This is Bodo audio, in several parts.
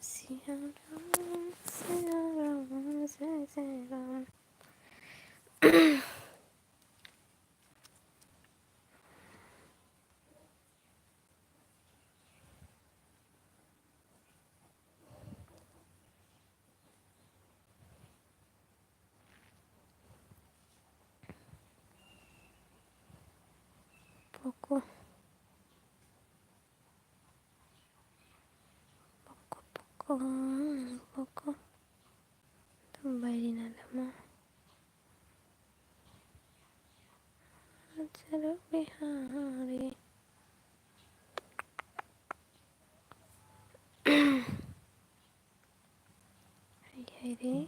Siya Ram Jay Jay Ram. poco poco poco tambahin alam mo at sarap bihari. Hay di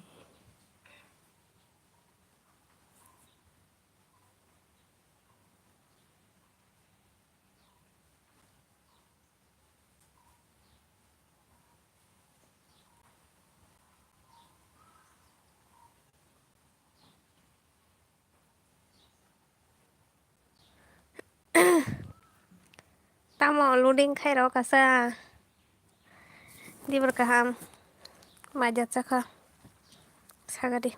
tamo loading khai ro kasa di berkaham majat saka sagadi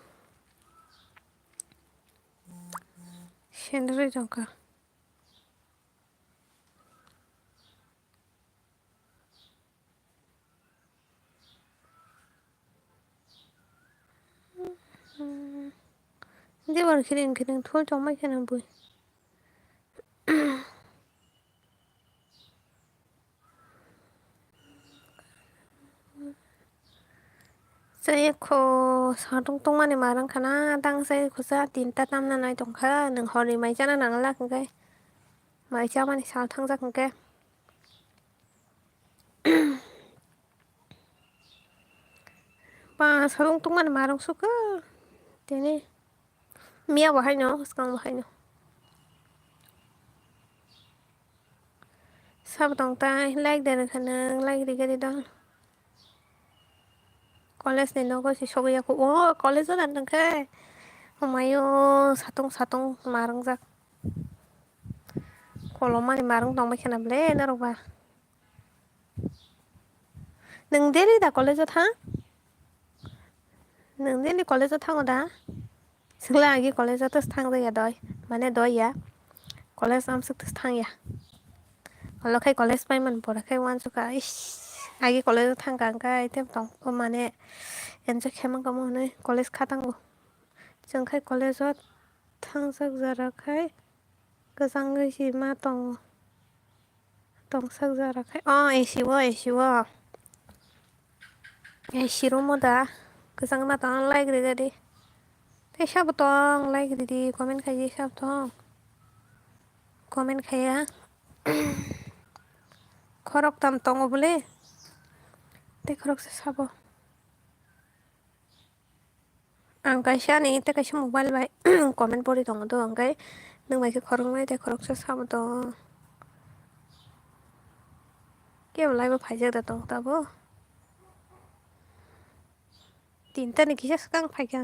shendri jongka di bar kiring kiring thol chomai kana bui saya ko sarung tong mani marang kana dang saya ko sa tinta tam na nai tong kha nang hori mai chana nang la kang kai mai cha mani sal thang ja kang kai pa sarung tong mani marang suka tene mia bahai no skang bahai no sab tong tai like de khana like ri ga di dong college ne no ko si soga ya ko oh college dan tang kai Humayo satong marang jak kolomani marang tong mai khana ble na roba nang deli da college tha nang deli college thang da singla agi college tas thang da ya doi mane doi ya college am suk tas thang ya kalau kai college pai man pora kai wan suka is agi college thang kang kai tem tong ko mane enje khemang kamu ne college khatang go जों kai college thang sak jara kai gajang si ma tong sak jara kai esiwo esiro mo da gajang ma tang like re ga di te sab tong like di comment khai sab tong comment khaya khorok tam tong bole te khorok se sabo ang kaisa ni te kaisa mobile bai comment pori tong do ang kai nang mai ke khorok mai te khorok se sabo tong ke lai ba phai ja da tong ta bo tinta ni kisa skang phai ka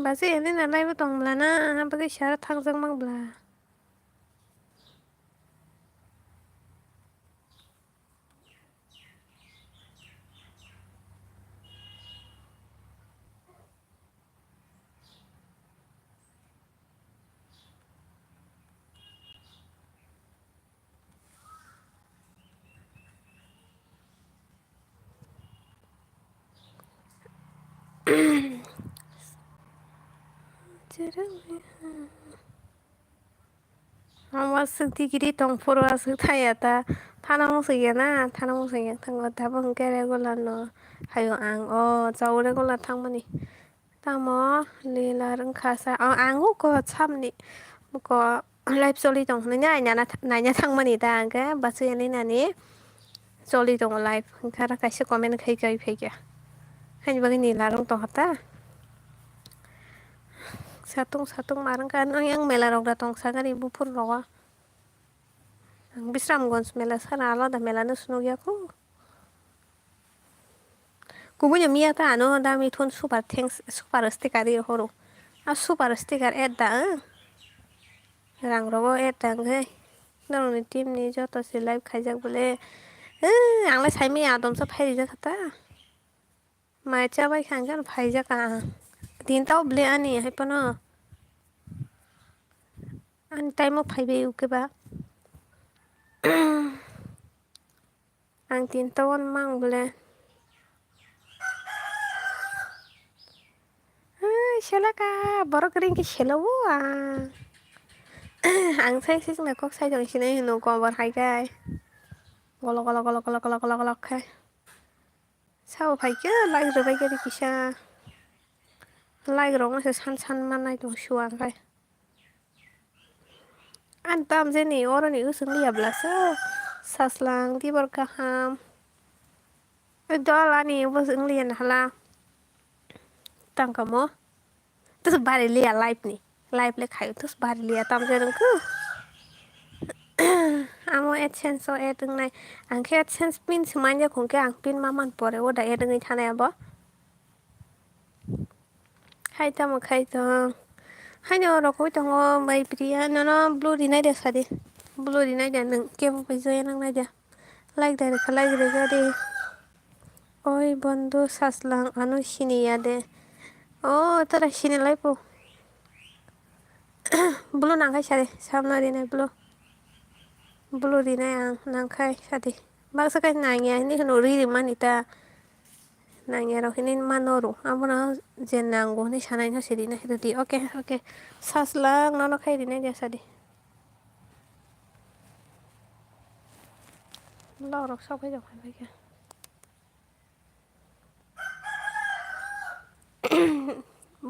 basi ene na lai ba tong bla na ba ke shar thang jang mang bla Ama sukti kiri tong poro asuk thaya ta thana mo sugya na thana mo sugya thango tabang kere gola no hayo ang o chaure gola thangmani tamo lila rung khasa angu ko chamni ko live choli tong nya nya thangmani ta angka basu yani nani choli tong live khara kaisa comment khai kai phekya hani bagi nila rung tong hata satung marang kan yang mela rok da tong sagari bupur roga Bisramgons mela sana alada mela no suno ya ko kubunya mia ta no da mi thon super thanks super sticker di horo a super sticker add da rang rogo add da ngai no ni team ni joto si live khaijak bole आंलाय सायमाया आदमसो फायरि जाखाता मायच्या बाई खांगन फायजा तीन तावब्ले आणि हे पण आणि टाइम फायबाय उकेबा आं तीनतावन मांगबले सेलाका borok ringkhe selo o ang sai sisma kok sai jang sinai hino kobor haikai golo golo golo golo golo golo golo khai sao faikhe laigrobai gari kisa laigrok masa san san manai tong suwa khai an tam jeni oroni usung liyablasa saslang tibor kaham dol ani ubosung liyan hala tangkamo terus bari liya live le khayo terus bari liya tam jerengku amo AdSense o ad nai angke AdSense pin sumanya kongke ang pin maman pore oda ad ngai thanaya bo khaitamo haino rokoi tongo bai priya nono blue ri nai de sadi blue ri nai de nang kebo bai joya nang nai de like de like de oi bondhu saslang anu siniya de oh tara sini lai po blue nang khai sari samna ri nai blue ri nai ang nang khai sadi baksa kai nangya ni hono ri manita nangya rok hinin manoru abono je nango ni sanai no siri na hidi okay saslang nono khai ri nai de sadi lorok sabai jok hai ke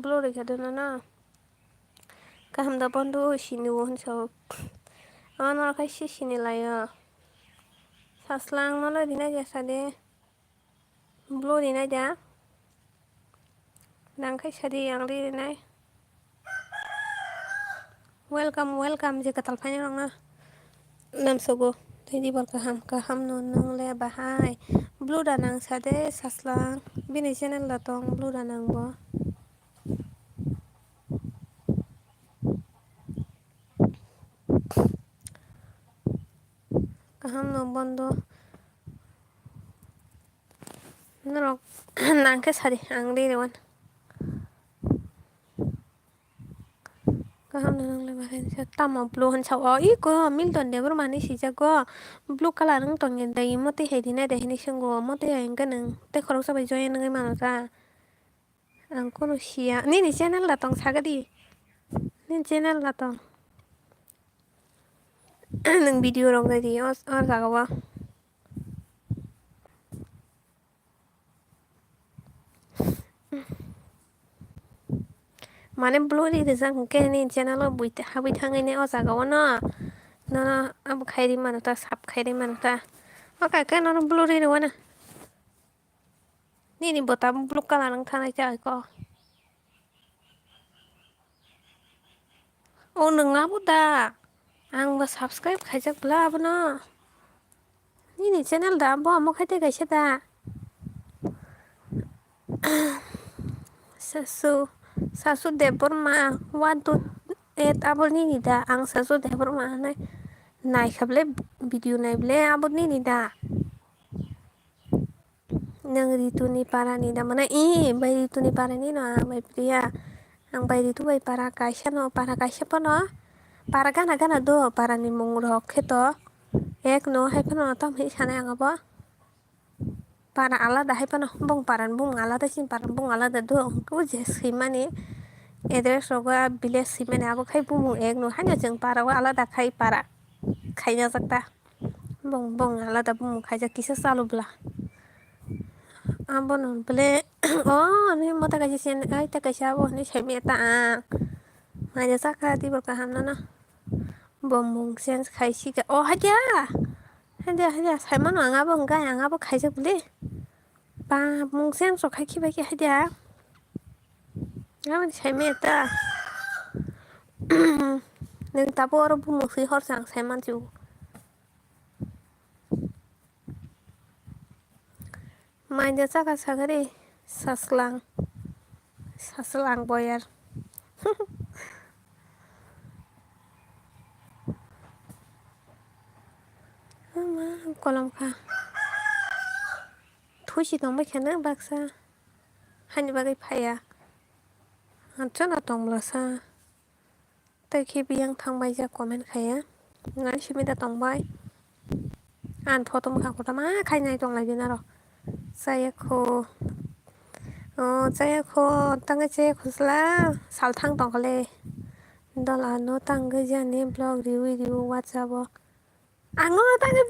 blue ri khade na kaham da bondhu sini wo hunso ano khai sini layo saslang nono ri nai de sadi blue ri nai da nang khai sadi ang ri nai welcome je katal phai rong na nam sogo tedi bor kaham no nang le bahai blue da nang sade saslang bini channel da tong blue da nang bo kaham no bondo norok nangke sari ang ri rewan kaham no nang le bahai tamo blue han chaw iko Milton Debbarma ni sija go blue color nang tong yen dai mote he dina de hini singo mote ang ganang te khorok sabai joy nang mano ta ang kono sia ni channel la tong sagadi ni channel la tong nang video rok dai di or jagawa mane blue ri rizang ke ni channel o buite habi thangai ne o jagawa no abo khairi manuta sap khairi manuta o ka no blue ri rewana ni bota blue color nang thanai cha ko o nangabo da angba subscribe khaijak bla abono ni channel da bo amo khaite kaisa da sasu Debbarma 128 abo ni da ang sasu Debbarma nai nai khable video nai ble abo ni da nang rituni parani da mana bai rituni parani no bai priya ang bai ritu bai para kaisa pono para gana do parani mung rok kheto ek no hai pono tam hi sanai ang abo para alada hai pono bong paran bung alada sin paran bung alada do ko je simani address roga village simani abo khai bung ek no haino jeng para wa alada khai para khaina jakta bong alada bung khaija kisa chalu bla abo no ble ni mota kaisa sen ai ta kaisa abo ni semi ta maja saka ti bor kaham na bom mung sense khaisi ka haja saimano anga bo ngai anga bo khaisa bule ba mung sense ro khai khibai ki haja ngawan semi ta neng tabo oro bung si hor sang saiman ju maja saka sagare saslang boyar kolom kha फुसि दंबायखानो Baksa हानि बागै फाया आदसना दंब्लासा तैखि आं थांबाय जा कमेन्टखायो नोंना सुबिदा दंबाय आं फट' मोखांखौथ' मा खायनाय दंलायगोन आरो' जायाखौ जायाखौ तांगे जायाखोस्ला सालथां दंखलै दलानो तांगे जानि ब्लग रिउ वाटसाप आंनो तांगे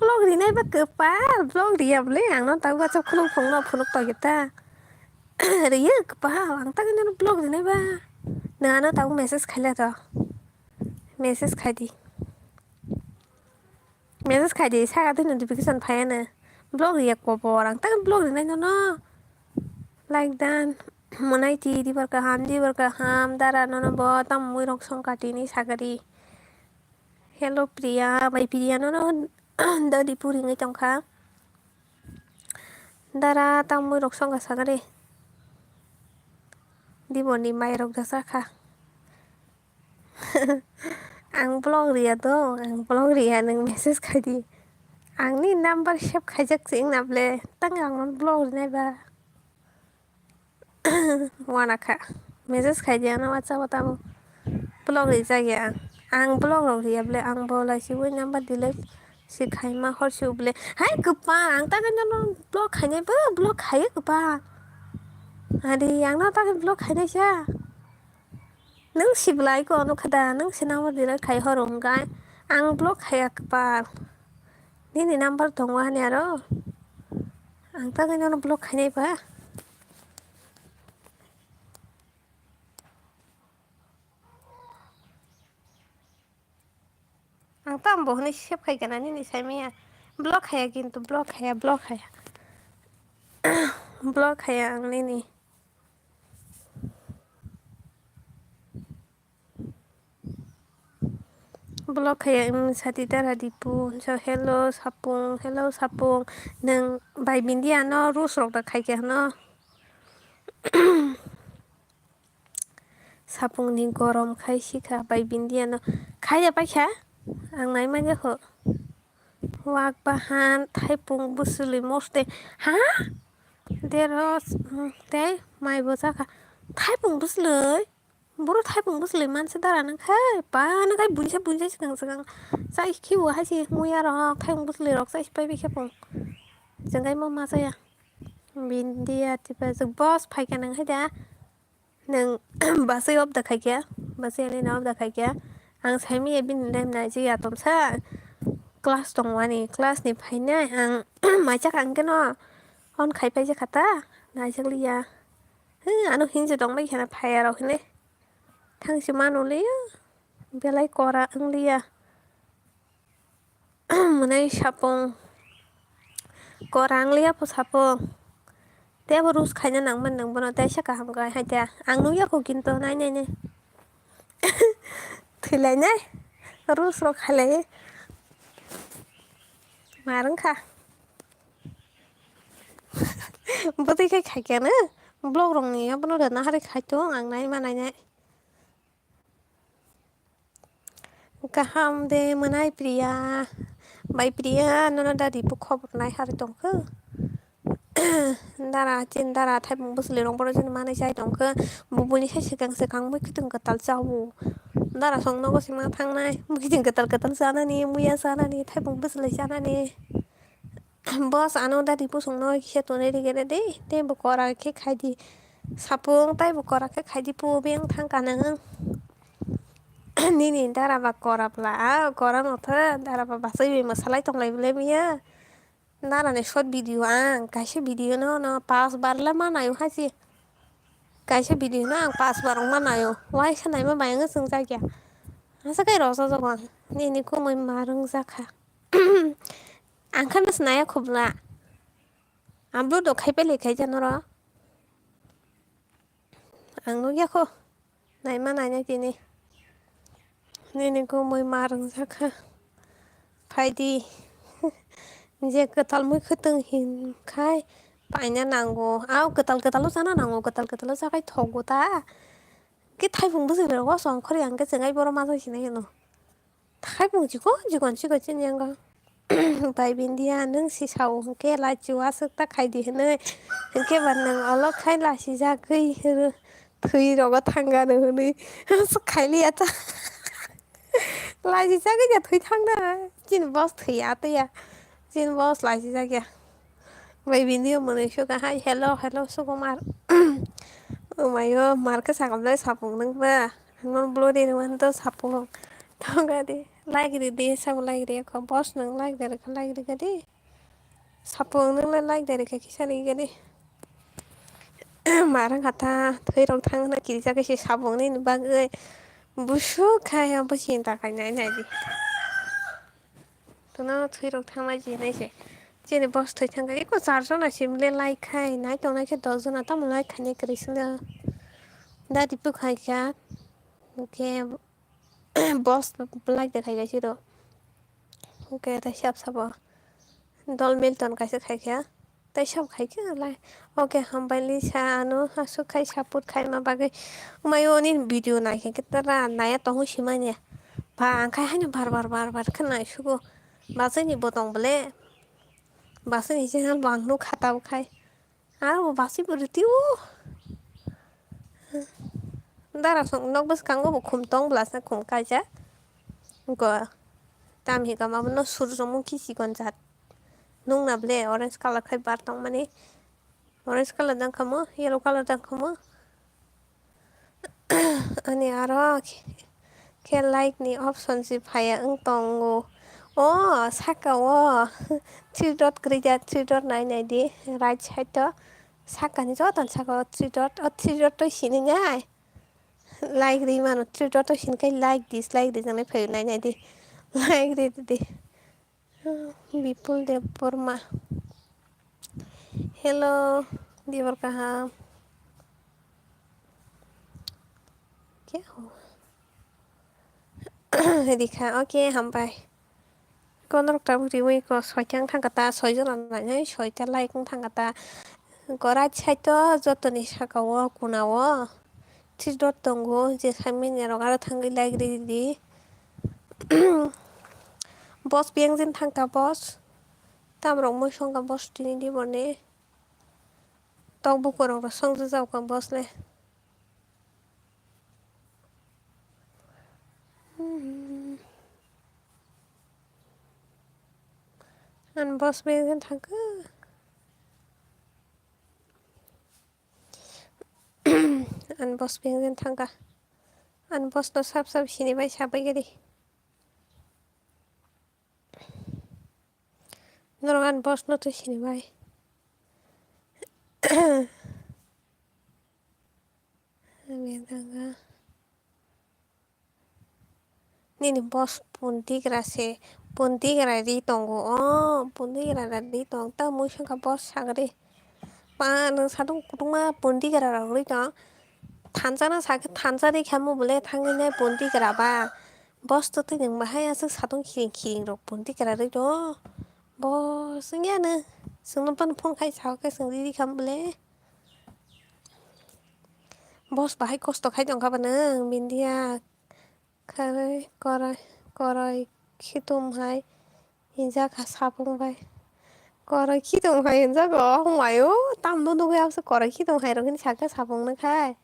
ब्लग रिनाय बागोपा ब्लग रियाबले आंनो तांगे वाटसाप खुलुमखुंनो फुनुक पाकेटा रियो गोपा आं तांगे ब्लग रिनायबा नोंहानो तांगे मेसेज खायलाथ' मेसेज खायदि मेसेज खायदि सागाथो नटिफिकेशन फायानो ब्लग रिया कबर आं तांगे ब्लग रिनाय न लाइक दान मोनायती दिबार गाहाम दारा ननब ताम मुइरं संकाटिनि सागारि हेल' प्रिया बाय प्रिया ददि पुरिङै तंखा दारा ताम मुइरं संगा सागारि दिब'नि माइरं जाखा आं ब्लग रियाथ' आं ब्लग रिया नों मेसेज खायदि आंनि नाम्बार सेभ खायजाकसै आंनाबले तांगे आंनो ब्लग रिनायबा वानाखा मेसेज खायदि आंनो वाटसाप तामु ब्लग रि जागिया आं ब्लग रियाबले आं बोलायसि वइ नाम्बार दिले सिखाय मा हरसिवबले हाय गोपा आं तांगे ब्लग खायनायबो ब्लग खायो गोपा आदि आंनो तांगे ब्लग खायनायसा नों सिबलाय को नुखादा नों सि नाम्बार दिले खाय हरंगाय आं ब्लग खाया गोपा दिनै नाम्बार दङ हानि आरो आं तांगे ब्लग खायनायबा आं ताम बहनै सेब खायगाना निनि सायमाया ब्लग खाया किन्तु ब्लग खाया ब्लग खाया आं निनि ब्लग खाया साथि दारा दिपु हेल' सापुं नों बाय बिन्दिया न रुस रक दा खायखाया न सापुंनि गरम खाय सिखा बाय बिन्दियानो खाया पायसा आं नाय मा जाखो वाक बाहान थाइपुं बुसुलि मस्ते हा देरस दे माइबो जाखा थाइपुं बुसलै बर' थाइपुं बुसलै मानसि दारा नोंखै बा नोंखाय बुनजा सिगां जाय खिउ हायसे मुया रक थाइपुं बुसलै रक जायसे बाय खेपुं जोंगाय मा जाया बिन्दिया तिपा जों बस फायखा नोंहाय दा नों बासै अब दा खायखाया बासै आनै अब दा खायखाया आं सायमिया बिनिलायनाय जैया तमसा क्लास दं वानि क्लासनि फायनाय आं मायजाखांगोन हन खायफाय जाखाता नायजाकलिया हो आनो हिंसो दंबायखाना फाया रखलै थांसो मा नलैयो बेलाय करा ओंलिया मोनाय सापुं गरांलिया सापुं देबो रुस खायनो नांमोन नोंबोनो दा साखा हामगाय हायदा आं नुयाखौ किन्तु नायनायनो थैलायनाय रुस रक खायलायो मारोंखा बोदैखाय खायखायानो ब्लग रंनिया बनना हारि खायथ' आं नाय मा नायनाय गाहाम दे मोनाय प्रिया बाय प्रिया नना दादिबो खबर नाय हारि दंखो दारा थाइपुं बुसोले रंबर जेन माने जाय दंखो बुबुनि सायसे गांसे मैखोथों गोताल जाव दारा संनो गसे मा थांनाय गिदिं गोताल जानानै मैया जानानै थाइपुं बुसोलै जानानै बस आनो दादिबो संनो खियाथ'नो रिगेरे दे बकरा के खायदि सापुं ताय बकरा के खायदि पुबें थांखानो निनि दाराबा कराब्ला करा नथो दाराबा बासै मोसालाय तंलायबोलै बियो दारानि शर्ट भिडिअ आं गायसे भिडिअ न पास बारला मानाय हासि गायसे भिडिअ आं पास बारं मानाय वाय सोनाय मा मायङो जों जायगाया masa kayak rasa sama ini ku may marang zaka ang kan mas naya kubla ang do kai pele kai janora ang no yako nai ma nai kini ini ku may marang zaka faidi je ketal muy keteng hin kai paina nango au ketal ketalo sana nango ketal ketalo sakai thogo ta cái thay vùng bữa giờ có sòng khơi ăn cái sừng ấy bữa mà thôi chỉ này nó thay vùng chỉ có chỉ còn chỉ có trên nhà con Tại bình dia nâng xì sầu cái là chúa sức tắc khai đi nơi cái bạn nâng ở lóc khai là xì ra cây thùy rồi có thằng ra được đi sức khai liệt lại xì ra cái nhà thùy thằng đó chín boss thùy á tây à chín boss lại xì ra kìa vậy bình dia mà này suka hai hello hello sukumar oh my god mar cái sạc lấy sapung nâng ba ngon blow đi nâng to sapung tao cái đi like đi sao like đi có boss nâng like đi cái like đi cái đi sapung nâng lên like đi cái kia đi cái đi 말은 같아 더이랑 탕나 길자가시 사봉니 bagơi busukhaya businta kai nai nai di to na 더이랑 탕나 ji nai se jene boss thoi thang cái có charge na simle like khai nai to nai ke 10 jona tam like khane krisna da dipu khai kya ke boss like de khai ga chiro ke ta shap sabo dol mil ton kaise khai kya তাই সব খাই কি লাই ওকে হামবাইলি সানো হাসু খাই সাপুত খাই মা বাগে মায়ো নি ভিডিও নাই ke tara naya tong simanya ba angkai hanya bar kenai sugo basani botong bele basani jangan bang nu khatau khai basi bertiu dara song nok bas kango bu khum tong blas na khum kai ja go tam hi kama no surjomukhi sigonjat nung na ble orange color khai bar tong mani orange color dang kamo yellow color dang kamo ani aro ke like ni option si phaya ang tongo saka three dot krija three dot nai nai di right side to saka ni jotan saka three dot to sini ngai like di mano three dot to sin kai like dislike di jane phai nai nai di like di Bipul Debbarma hello di berkah क्या हुआ दिखा ओके हम बाय con nó trâu thì we có soi trắng thằng kata soi cho lần này nhá soi cho lại cũng thằng kata có ra chạy cho tuần này sao cậu cũng nào chỉ đốt tung go chỉ hai mươi ngày rồi thằng cái lại đi boss biếng trên thằng cả boss tam rong mới xong cả boss đi bọn này tao bục rồi xong rồi sao cả boss này anh boss biếng trên thằng cứ anh boss biếng trên thằng cả anh boss nó sắp sini bay sắp bay cái đi nó anh boss nó tới sini bay biếng thằng cả Nini bos punti kerase punti kera di tonggo punti kera di tong ta mu sangka bos sagre pa nang sadung kutuma punti kera ragri ta tanjana sak tanjari kamu boleh tangine punti kera ba bos tu yang bahaya sek sadung kiring rok punti kera ri do bos nya ne sung pan phone khai sao ke sung di kamu boleh bos bahai kosto khai dong ka bana mindia Kare korai khitum hai hinja kha sapung bai korai khitum hai hinja go hmayo tam no no ya se korai khitum hai ro kin saka sapung na khai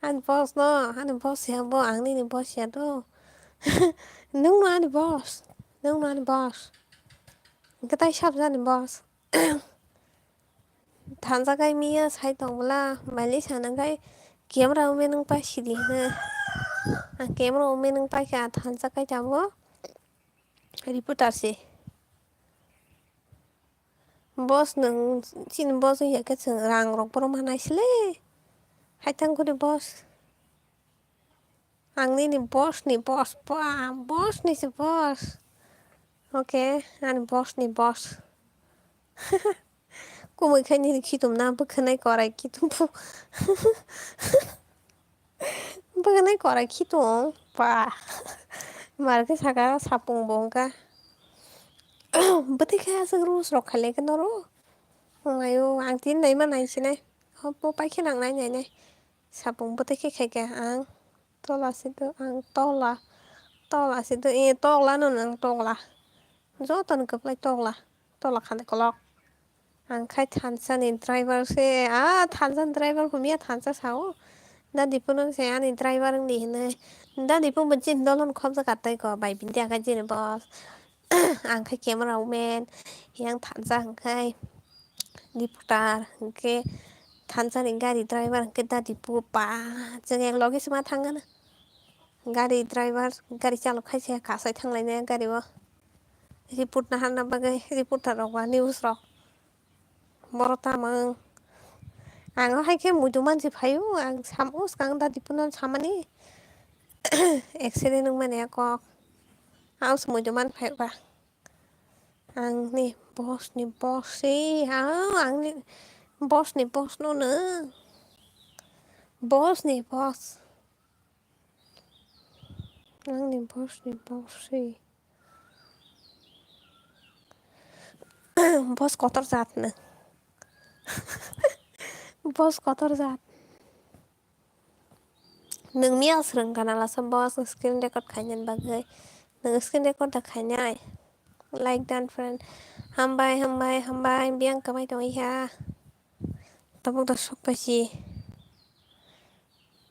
an boss no an boss ya bo ang ni boss ya do nung no an boss nung no an boss cái tay sắp ra ni boss tham gia cái mía sai tông la mai lý sản cái kiếm ra men nung pa shi di na kiếm ra men nung pa ka tham gia cái chăm go reporter sih bos nang chin bos ya ka chang rang rok poro manai sile hai tang ko de bos ang ni boss pa boss ni se boss okay an boss ni boss ko moi khai ni khitum na bu khanai korai khitum bu khanai korai khitum pa mar ke saka sapung bongka beti kha sang ru rok khale ka noro ayo ang tin nei ma nai sine po pai khe nang nai nei sapung beti khe khai ka ang tola situ ang tola situ tola no nang tola ज'थन गोबलाय तला खानायखौल' आंखाय थानसानि द्राइभारसे थानसानि द्राइभारखौ मिया थानसा साओ दा दिपुनो से आनी ड्राइवर नी हिने दा दिपु बच्चे दोलन खम से करते को बाई बिंती आका जेने बस आंखाय कैमरा उमेन yang थानसा दिपुटार के थानसानि गारि ड्राइभार के दा दिपु बा जों एक लगे मा थांगोन गारि ड्राइभार गारि चालक खायसे खासाय थांलायनाया गारियाव रिपर्ट ना हारना बागै रिपर्टार रावबा निउस राव बर' तामों आङो हायखे मुदु मानसि फायु आं साम'स गां दा दिपुनो सामानि एक्सिडेन्ट माने कक आउस मुदु मान फायबा आंनि बसनि बसै आंनि बसनि बस न'नो बसनि बस आंनि बसनि बसै बस कतर जातनो बस कतर जात नोंनि आसोरोंगानालासो बस स्क्रिन रेकर्ड खालामनो बागै नोङो स्क्रिन रेकर्ड खालामनाय लाइक डान फ्रेन्ड हामबाय बियांका बाय दं इहा तबुक दा सकासि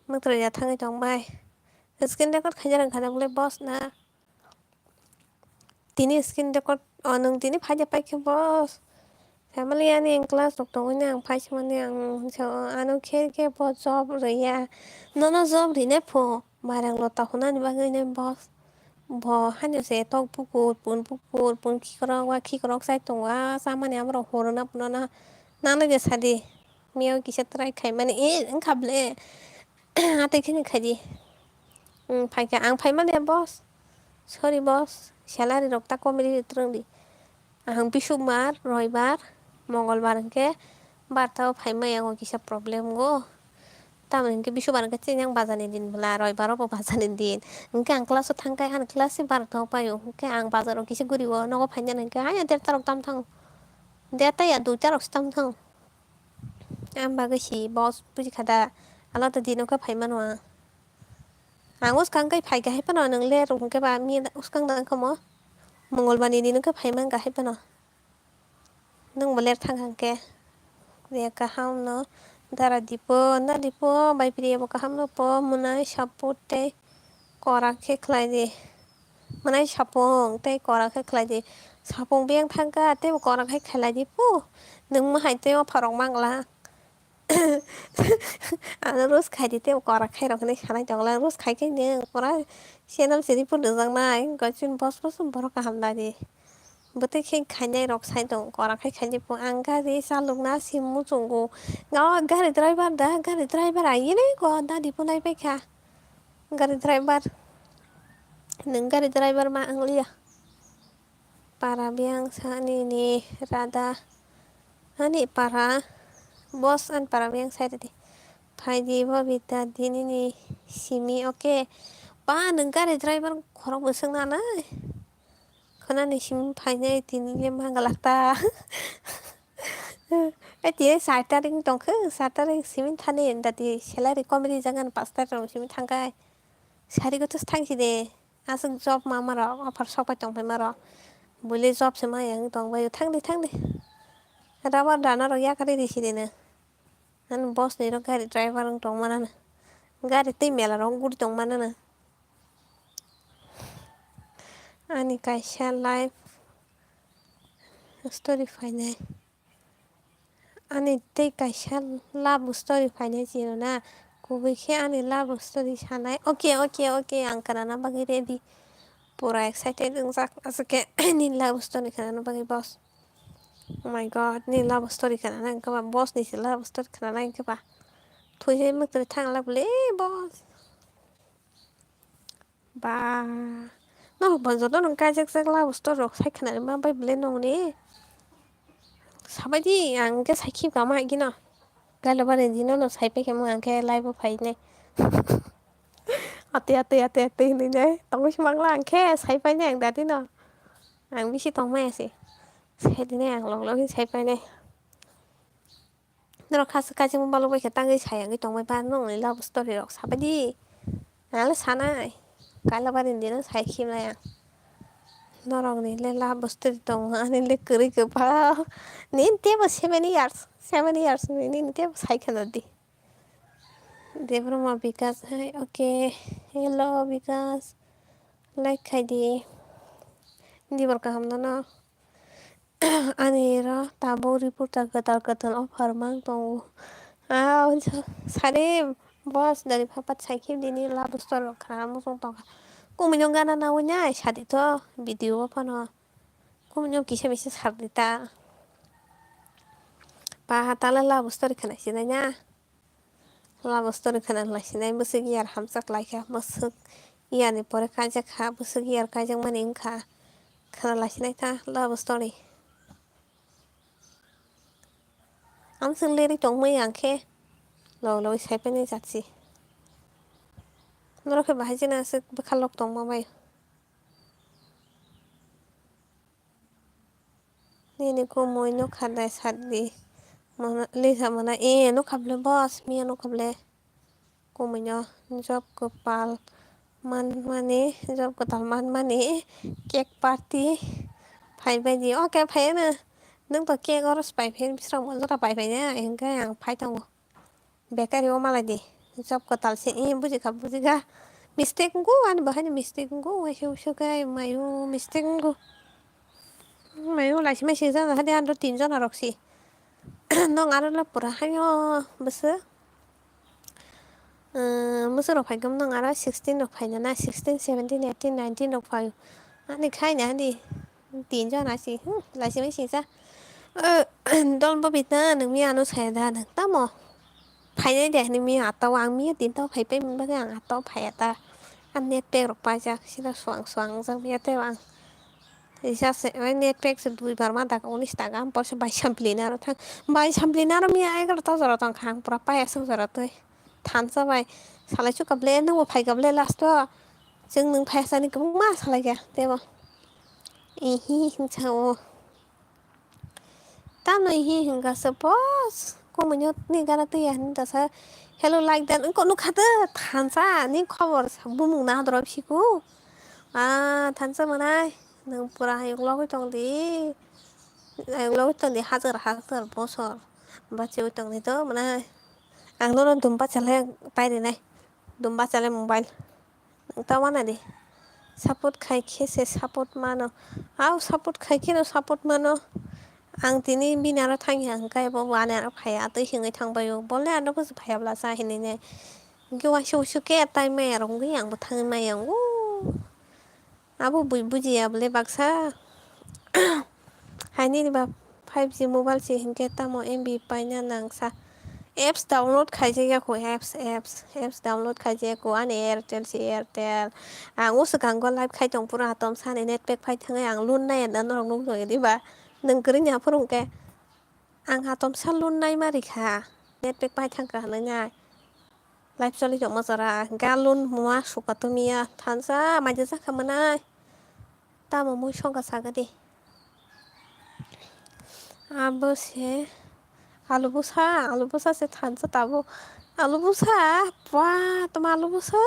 मोद्राया थाङै दंबाय स्क्रिन रेकर्ड खालामनो रोंखादोंलै बस ना दिनै स्क्रिन रेकर्ड नों दिनै फायदो पाइखे बस Family ani en class doktor ini ang pais mani ang so anu ke po job ya no job ri ne po marang lo ta huna ni bagai ne boss bo hanyo se tok pukur pun kikrok sai tong wa samani amro horona punana nana ge sadi miyo kisa try khai mani kable ate khini khaji phaika ang phai mani boss sorry boss salary rok ta komri trangdi ang bisumar roibar मंगलबार के बारताव फाइमा यांगो किसा प्रॉब्लम गो तामन इनके बिशु बार के चिन्यां बाजारनि दिन बुला रविबार बो बाजारनि दिन इनके आं क्लास थांखाय आं क्लास बारताव पायो इनके आं बाजाराव किसे गुरिबो नगो फाइना इनके आया देरतारक ताम थां देरता या दुइतारक ताम थां आं बागैसि बस बुजि खादा आला तो दिनो का फाइमा नवा आं उसकां kai फाइ गाहाय पानो नों ले रं के बा मी उसकां दा खमो मंगलबारनि दिनो का फाइमा गाहाय पानो nung baler thang ke ya kaham no dara dipo na dipo bai priya bo kaham no po munai sapote kora ke khlai di munai sapong te kora ke khlai di sapong beng thang ka te kora ke khlai di pu nung ma hai te o pharok mangla ana rus khai di te kora khai rok ne khanai jongla rus khai ke ne kora senam seri pu dang nai ga chin bos borok kaham da di Bete khen khanya rok sai dong kora khai khanya po ang gari salukna simu chungo ngaw gari driver ayine ko da di punai pe kha gari driver neng gari driver ma anglia para biang sani ni rada ani para bos an para biang sai de phai di bobita dini ni simi okay pa neng gari driver khorok busung na nai khana ni sim phaine tinile mangalakta tiye sataring tongkho sataring simin thane dati salary comedy jangan pasta rong simin thangkai sari gotos thangsi de asung job mamara offer sopai tongpai maro bole job se ma yang tongbai thangde rabar dana ro yakari riside na nan boss ni ro gari driver rong tongmana na gari tei mela rong guri tongmana na ani kaisa life story fainai ani tei kaisa love story fainai chiro na kubui ani love story sanai okay ang kanana bagi ready pura excited ungjak asake ni love story kanana bagi boss oh my god ni love story kanana angkaba boss ni love story kanana angkaba thujai muktre thangla bole boss ba no bonjodo nong kajak love story rok sai kanana ma bai bole nong ni sabaidi ang ke saiki kama gina galo bare dino no sai pe kemo ang ke live faine ate ni dai tong mangla ang ke sai faine ang dati no ang bisi tong mai asi sai dine ang long sai faine nero khas kajing mo balo bai ka tangai sai ang tong mai ba no ni love story rok sabaidi ang sanai galo bare dino sai khim na yang Norong ni le la bostur tong ani le kuri ke pa. Nin te ba 7 years. 7 years ni te cycle di. Debbarma Vikas. Hi, okay. Hello Vikas. Like khai di. Di barka hamna na. Ani ra tabo report katal katal offer mang tong. À, Salim, bos dari papat saiki dini la bostor karamu song tong. Kuminyong gana nawanya sadi to video apa no. Kuminyong kisah bisa sardita. Pa hatala la bostor kana sinanya. La bostor kana la sinay musik yar hamsak laika musik. Iya ni pore kajak ha musik yar kajak maning ka. Kana la sinay ta la bostori. Am sing leri tong mai angke. Lo sai pe ni jatsi. Noro ke bahai na sik bekalok tong mamai. Ni ko moi no khadai sadi. Mana Lisa mana no kable bos mi no kable kuminya job kepal man mane job ketal man mane cake party phải về gì ok phải nè nâng bật kia có phải phải xong rồi rất là phải nhá em cái hàng phải tông bé cái điều mà là gì job ketal sih buji ka buji ga mistake gue kan bahannya mistake gue sih cái mayu mistake gue mayu lah sih masih sana hadi ando tinjon aroksi no ngaruh lah pura hanya besar musu rok phải gam nang ara 16 rok phải na 16 17 18 19 rok phải ani khai nya đi tin cho na si la si mai si sa don bo bit na nang mi anu sai da nang ta mo phải nei de ni mi ata wang mi tin to phải pe ba yang ata phải ta an net pe rok pa ja si la swang swang sang mi te wang isa se net pe se dui bar ma da ko Instagram por se bai champlina ro thang bai champlina ro mi ai ga ta zara tang khang pura pa ya sang zara toi than sa bai salai chu kable nang bo phai kable last to jeng nang phai sa ni ko ma salai ga te bo i hi chao tam no hi hingga sa boss ko mo nyot ni ga na te ya ni ta sa hello like that ko nu khata than sa ni khobor bu mung na dro phi ko than sa manai nang pura hayok lo ko tong di hayok lo tong di hajar bosor ba che tong di to manai ang no dum pa chale pai di nai dum ba chale mobile ta mana di support khai khese support mano au support khai ke no support mano ang tini binara thangi ang kai bo wane ar phaya to hingai thangbayo bolle ando ko phaya bla sa hini ne ge wa shu shu ke tai me rong ge yang bo thang me yang abu buji ya ble baksa hani ba 5G mobile se hinge ta mo MB paina nang sa apps download khai je ya ko apps download khai je ko an airtel si airtel ang us kang go live khai tong pura tom sa ne net pack phai thang ang lun nai an rong nong rồi đi ba nang kri nya phurung ke ang ha tom sa lun nai ma ri kha net pack phai thang ka na nya live choli jong ma sara galun muwa sukatumia thansa ma je sa khamana ta mo mu shong ka sa ga di abo se আলু পোসা সে থানসা তাবো আলু পোসা তোমার আলু পোসা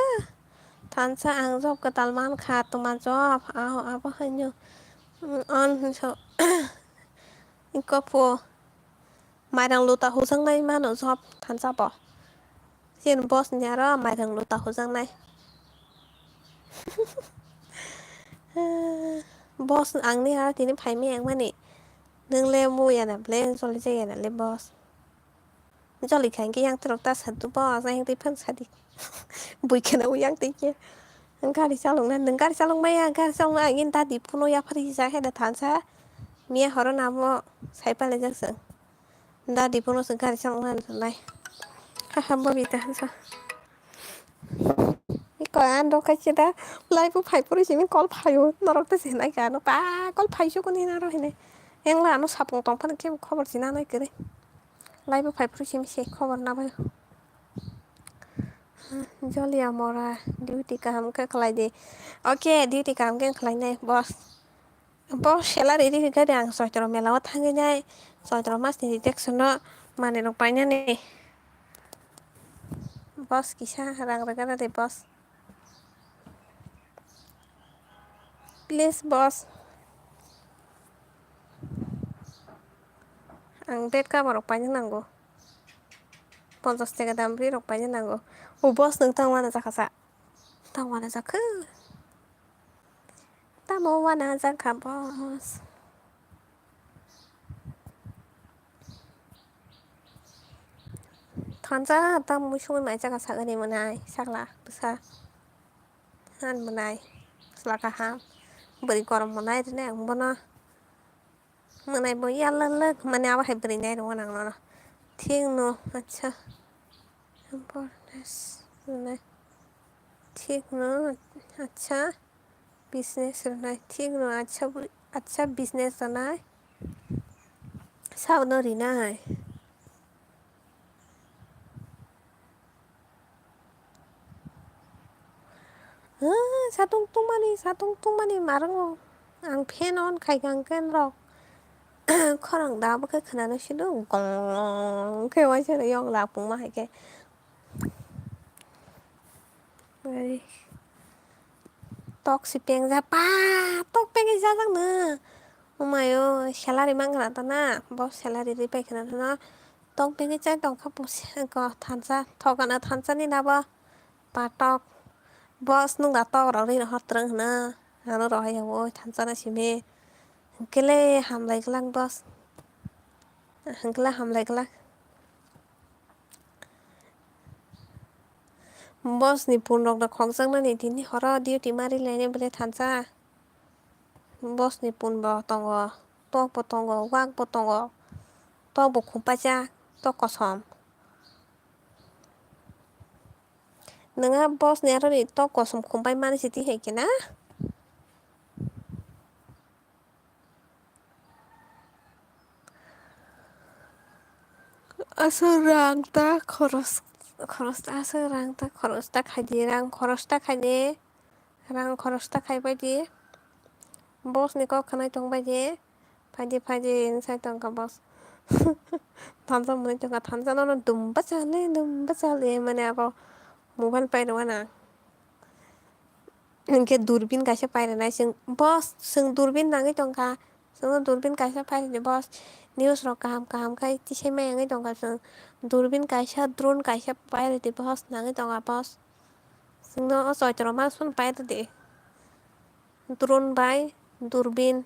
থানসা আং জব ke talman kha তোমার job apa hanyo on so iko po mai dang lu ta hu sang nai ma no job thansa bo sien boss nya ra mai dang lu ta hu sang nai boss ang ni ha ti ni phai mi ang ma ni nâng le mu ya na ble so le je ya na le boss cho lịch hành cái yang trọc ta sản tu bò ra yang tây phân sản đi bùi cái nào yang tây kia ang ka di sa long nan nang ka di sa long mai ang ka sa long ai in ta di puno ya phari sa he da than sa mia horo na mo sai pa le jak sang da di puno sang ka di sa long nan lai ha ha bo bi ta sa có ăn đâu cái gì đó lại phụ phải phụ đi mình có phải nó rồi tới gì này cả nó ba có phải số con đi nào rồi này em là nó sập một tông phân cái không gì nào này cái đấy lại phụ phải phụ đi mình không nào bao Jolia Mora duty काम का खलाई दे ओके duty काम के खलाई ने boss shelar ini ga yang soitro melawat hangnya soitro mas ni detection no mane no panya ne boss kisah rang rang de boss please boss आं बेट काभाराव बायनो नांगौ 50 थाखा दाम बे रग बायनो नांगौ बस नोंथां मानो जाखासा दामानो जाखो दामानो जाखा बस थानजा दाम मैसो माय जागा सागोन मोनहाय साग्ला बोसा हान मोननाय गस्ला गाहाम बोरै गरम मोननाय ओरैनो आंबोना मोनाय बय आलो माने आवाहाय बोरैनाय नङा नां थिं न' आदसा ठीक न अच्छा बिजनेस ठीक न अच्छा बिजनेस जानाय सावन ओरैनाय हो साथं थं मानि मारोंङ आं फेन अन खायगांगोन र' खरं दाबोखौ खोनानोसैल गं खेवायसो यं लाफुं माहायखे बोरै टक सिपें जापा टक पेंगै जालांनो माय सेलारि मांग्रादाना बस सेलारि पायखाना टक बेङै थानसा थगानो थानसानि नाबा बाटक बस नंदा तगराव हत्रं हना हानो रहाय थानसानां सिमे हखैलै हामलायगोलां बस हांखोला हामलायगोला बसनि फुनरक खगजांनानै दिनै हर डिउटि मारिलायनो बोले थानसा बसनि पुनब दङ टकबो दङ वाकबो दङ टकबो खबायजा टक कसम नोंहा बसनियाथ' नै टक कसम खमबाय मानसि दिहैखो ना असं रांता खरसता खायदे रां खरसथा खायदे रां खरसथा खायबायदि बसनि गखानाय दंबायदि फायदि साय दंखा बस थामसा मोनै थाखा थामसानावनो दुमबा चाले माने आक मबाइल पाइरवाना इनके दुरबिन गायसे पायरनाय जों बस जों दुरबिन नाङै दंखा जों दुरबिन गायसे पायरनि बस निउस रक kaham kai tisay mayangai dongka जों दुरबिन kaisa drone kaisa pairedi bos nangai tonga bos जोंनो असयतर मा सुन पायरदि द्रन बाय दुरबिन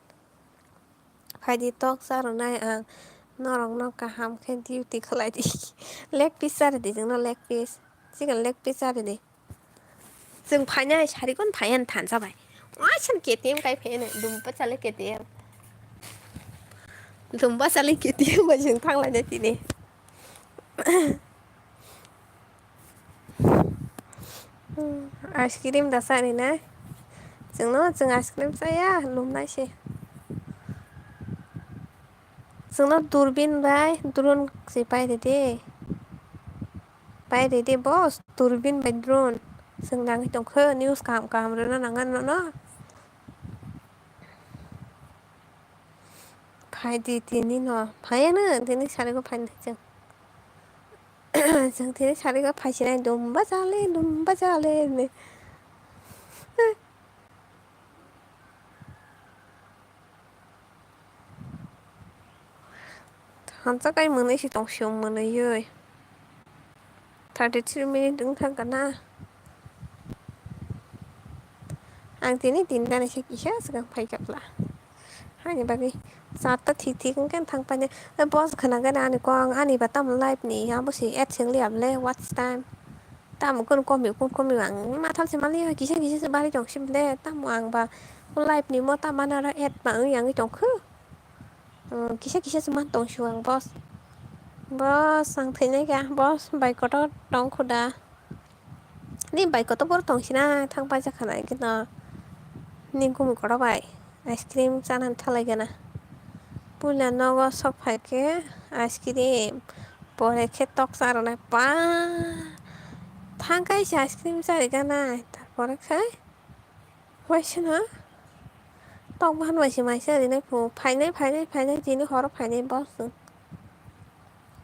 फायदि टक सारनाय आं नरक न काहामखे डिउटि खालायदि लेग पिस जादों जोंना लेग पिस सिगां लेग पिस जादों जों फायनो सारिखौनो फायानो थानो जाबाय सन केटिएम गायफायानो दुमबा साले केटिएम दुमबा साले केटिएम जों थांलायनाय दिनै आइसक्रिम दासारिना जों आइसक्रिम जाया लुमनायसै जोंनाव दुरबिन बाय द्रन जे पायरे दे बायरे दे बस दुरबिन बाय द्रन जों नाङै दंखो निउस गाहाम गाहाम रोना नाङा न फायदि दिनि न फायानो दिनै सानैखौ फायनो जों जों दिनै सानैखौ फायसिनाय दुमबा जाले होनो हानजा मोनैसो दंसेयाव मोनैयै 33 मिनिट थांगोन ना आं दिनै दिननानैसो किसा सिगां फायगारला आंनि बागै जात थिग थांफानो बस खोनांगोन आंनिखौ आंनिबा तामोल लाइफनि आबोसे एदसें लियाबले वाट्स टाइम तामुखौनो कमि आं माथामसे मा किसा बारि दंसिमले तामु आंबा लाइफनि मता माना एद मा आङै दंखो किसा मान दंसो आं बस आं थैनाय गैया बस बाइकआथ' दंखौ दा नै बाइकआथ' बर दंसैना थांबा जाखानाय खिन्थु नि गुमुखौथ'बाय आइसक्रिम जानानै थालायगोना पुला नग सफाइके आइसक्रिम परेखे टक सारनाय पा थांखायसे आइसक्रिम जारिगानाय परेखाय वाइसना टक फानबायसो मायसो ओरैनो फायनाय दिनै हराव फायनाय बस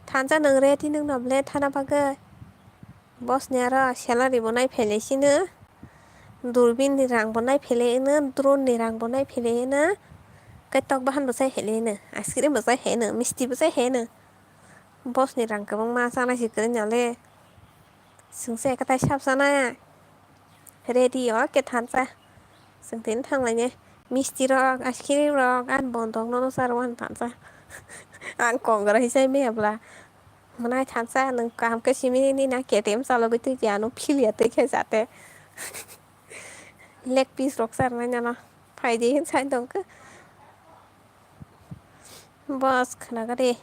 थानजा नोंरे नोंनाबले थाना बागै बसनि आरो सेलारिबो नायफैलायसिनो दुरबिननि रांबो नायफैलायोनो द्रननि रांबो नायफैलायोनो Cái tóc bahan besar helena, askrim besar helena, misti besar helena. Bos ni rang kabang ma sana si keren nyale. Sungse kata siap sana. Ready ke thansa. Sung tin thang lại nhé. Misti rock, askrim rock, an bon tong no sarwan thansa. An còn cái say mẹ là mà nay thansa nâng cảm cái gì ni na kể tem sao là cái thứ gì nó phi tới cái gì thế. Leg piece rock sarna nyana. Phải đi hết sai dong ke. Bos kena cái đi.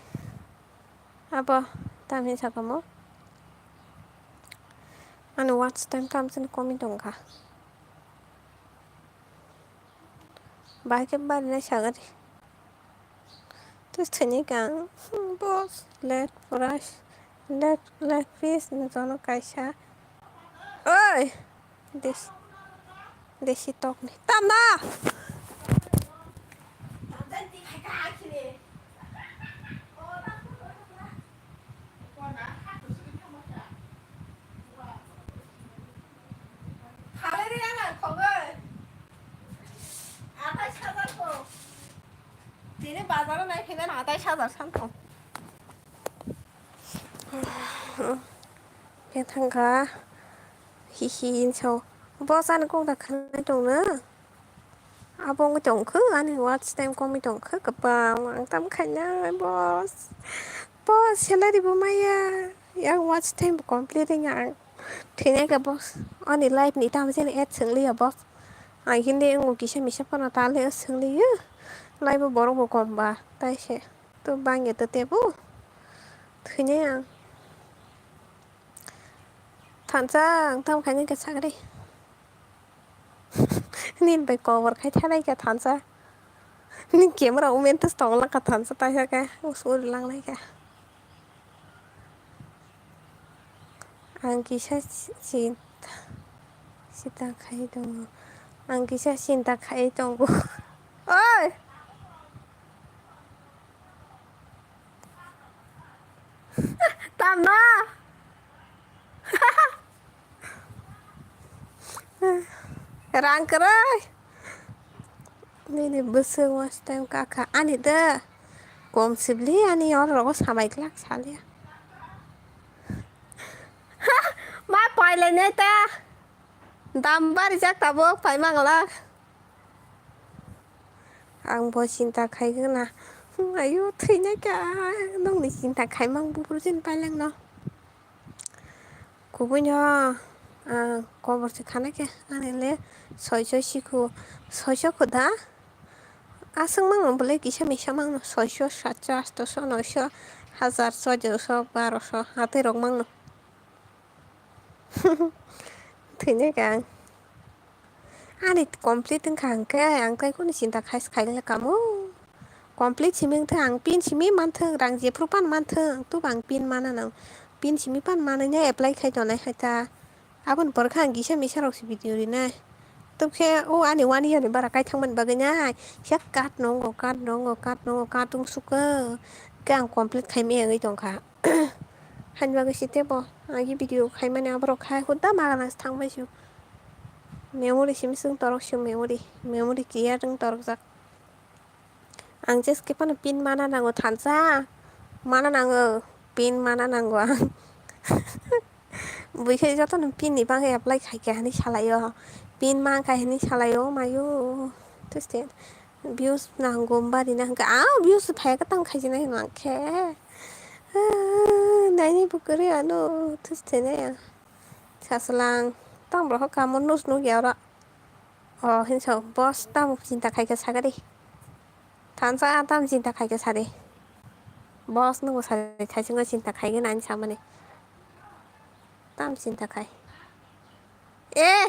Apa? Tam hin sakamo. Anu watch time tam sen komi dong ka. Ba cái ba này sao cái đi. Terus tanya kan, bos, let brush, let fish, nó kaisa. Oi, des, desi tok nih. Tam na. Dini bazara naik hinan atai sadar santom. Cái thằng cá hi hi sao bos ăn con ta khăn trồng nữa à bông cái trồng khứ anh watch time con mi trồng khứ cặp bà mang tấm khăn nhá boss sẽ lấy đi bố mày à yang watch time complete nhang thế này cái boss anh đi live ní tao sẽ add xử lý à boss anh hindi ngủ kỹ sẽ mình sắp vào ta lấy xử lý á live bố bố còn bà tay sẽ tôi bang nhà tôi tiếp bố thế nhá thằng cha tao khăn những cái sao đi Ninไป cover ใครท่าไรแกทันซะนี่เกมเราเมนต์สองลักทันซะตายแกโอ้สู้ลังไรแกอังกิชาชินชิตาใครตรงอังกิชาชินตาใครตรงกูโอ้ยตามมารังกระไรนี่บุษวัสต์กากาอันนี้เด้อกอมสิบลีอันนี้ออร์เราก็สบายกลักสาลีมาปล่อยเลยเนี่ยแต่ดำบ้าริจักตาบกไปมั่งละอังบอชินตาใครกันนะอายุที่นี่แกน้องนี่ชินตาใครมั่งบุปผาจินไปแล้วเนาะกูปุ้ยอ่ะกอบสิขันแกอันนี้เลยสอยช่วยชิคูสอยช่วยขุดาasing mang boleh kisah misah mang no soisho sacha astoso noisho hazar so joso baroso hati rong mang no thứ nhất càng anh complete từng hàng cái anh cái cũng xin ta khai là cả mô complete chỉ mình thằng pin chỉ mình man thằng rằng gì propan man thằng tu bằng pin mana nào pin chỉ mình pan mana nhá apply khai cho này hay ta abon berkhang kisah misah rok si video ini này tôi khe ô anh yêu anh yêu này bà cái thằng mình bà cái nhá chắc cắt nó cắt tung sugar cái anh complete khai mẹ cái chồng cả hành vào cái site bo cái video khai mà nào bro khai hốt đã mà là thằng mấy chú memory sim sung torok siu memory kia rung torok jak ang just cái pan pin mana nango thansa mana nango pin mana nango ang buổi khi cho tôi pin này bang cái apply khai cái này chalayo pin mang cái này chalayo mayu terus views nango ba di nang ka views phải cái tăng khai này nang khe này bukan ano terus này sasalang tang bro kamu nus nu ya ora oh hin so boss tam cinta khai cái sao đi thằng sa tam cinta khai cái sao đi boss nu sao khai sinh cinta khai cái này sao mà này tam cinta khai ê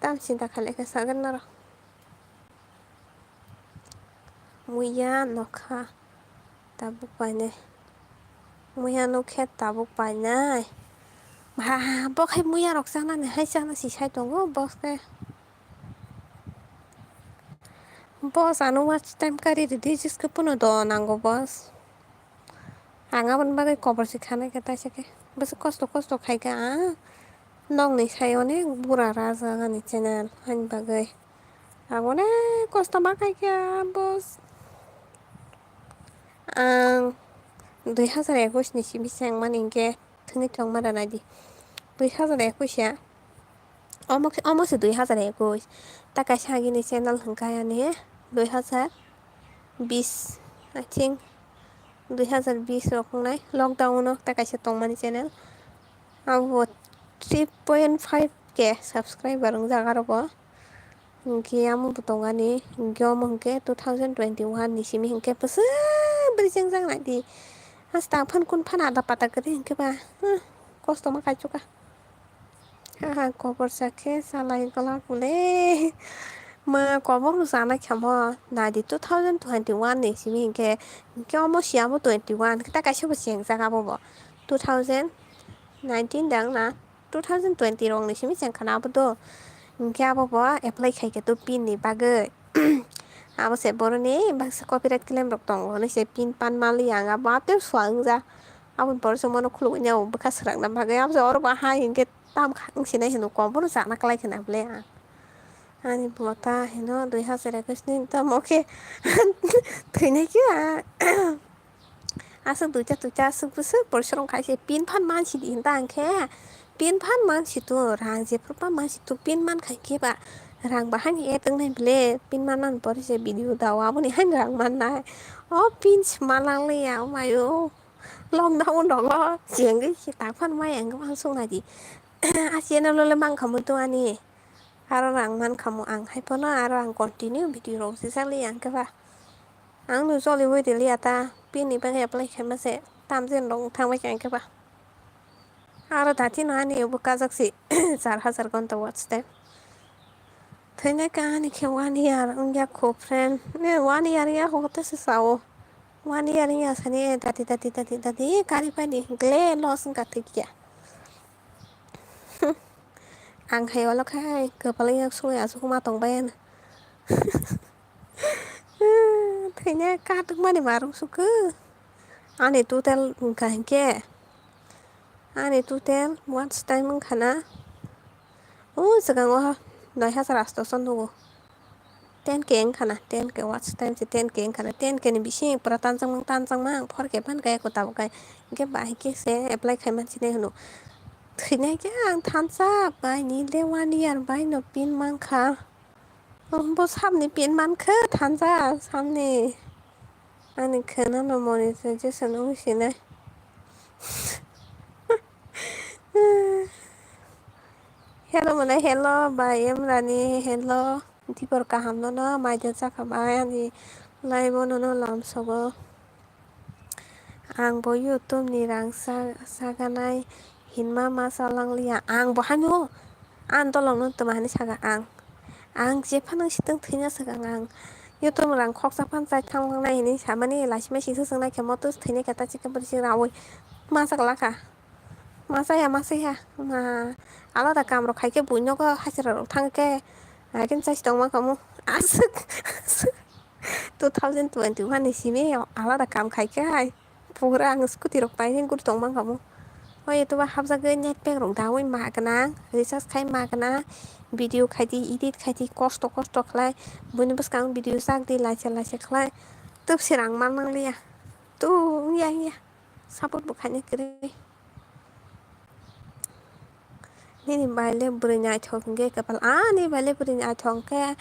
tam cinta khai cái sao cái nào muya no kha tabuk pa ne muya no khe tabuk pa nai mà bóc hay muya rọc sang này hay sang là chỉ sai tuồng go boss cái boss anu watch time kari di dis ke puno do nango boss anga ban bagai cover si khana ke ta se ke bas kosto khai ka Nong ni sayo ni bura raza nga ni channel hain bagai. Ako na kosta makai kya bos. Ang 2021 ni sibisang maningke tuni tong maranadi. 2021 ya. Almost 2021. Takai sagi ni channel hengkaya ni 2020 I think 2020 roknai lockdown no takai se tong mani channel. Abo 3.5k subscriber ang jagarabo. Hingke amo butongani hingke amo hingke 2021 ni simi hingke pesa berijang jang nadi. Hasta pan kun pan ada pata kiri hingke ba. Kosto ma kacuka. Haha koper sake salai kolak bule. Ma koper usana kyamo nadi 2021 ni simi hingke amo siamo 21 kita kasih beseng jagabo bo 2019 dang na 2020 rong ni simi jang kana bodo. Hingke abo bo apply kai ke tu pin ni bagai. Abo se boroni bangsa copyright claim rok tongo ni se pin pan mali anga bate swang ja. Abo por so mono khulu nya bekas rak na bagai abo oro ba ha hingke tam khang sine hinu koper usana klai kana ble. Ani bota hino 2021 ni tam oke. Thine kya. Asal tuja asal busu porsorong kai se pin pan man si din tang ke. Pin pan man si tu rang je perpa man si tu pin man kai ke ba. Rang bahan ye teng nai ble pin man por se video dawa bo ni han rang man nai. Oh pin semalang le ya mayo. Lockdown dong lo jieng ge si tak pan mai ang bang sung nai di. Asian lo le mang kamu tu ani. Aro rang man kamu ang hai pono aro ang continue video ro si sali ang ke ba. Ang nu zoli wei de liata pin ni bang apply kai ma se tam jen dong thang mai kai ke ba. Aro tati no ani buka jaksi 4000 konta watch time. Thine ka ani ke 1 year ungya ko friend ne 1 year ya hote se sao 1 year ya sani tati kari pa ni gle los ka tikya. Ang hay wala kai ke paling yak su ya su ma tong bayan. Thine ka tuk mani maru su ke. Ani tutel ka ke. Ani tutel watch time khana. Segang wah 2000 asto sondugo. 10k khana 10k watch time se 10k khana 10k ni bisi pura tanjang mang phor ke pan kai ko taw kai ke ba ke se apply khai man sine hunu thine ke ang thansa bai ni le 1 year bai no pin man kha bo samni pin man kha thansa samni ani khana no monetization ung sine hello mana hello bai em rani hello tipor kaham no mai de chakabai ani laibo no lam sogo ang bo youtube ni rang saganai hinma ma salang liya ang bo hanu an tolong no tumani saga ang je phanang sitang thina saga ang youtube rang khoksa pan chai thang nai ni samani lasima si sung nai khamo to thine kata chika bersi rawi ma sagla ka masaya ma alada kam ro khaike buino ko hasira ro thangke akin chai tong ma kamu asuk 2021 ni simi alada kam khaike hai pura ang scooty rok pai gur tong ma kamu oh itu ba habja ge net pek rok dawi ma kana research khai ma kana video khaiti edit khaiti kosto khlai buini buskang video sak di laise khlai tup sirang man mang liya tu ya support bu khane kri ni baile burinya thongke kapal ani baile burinya thongke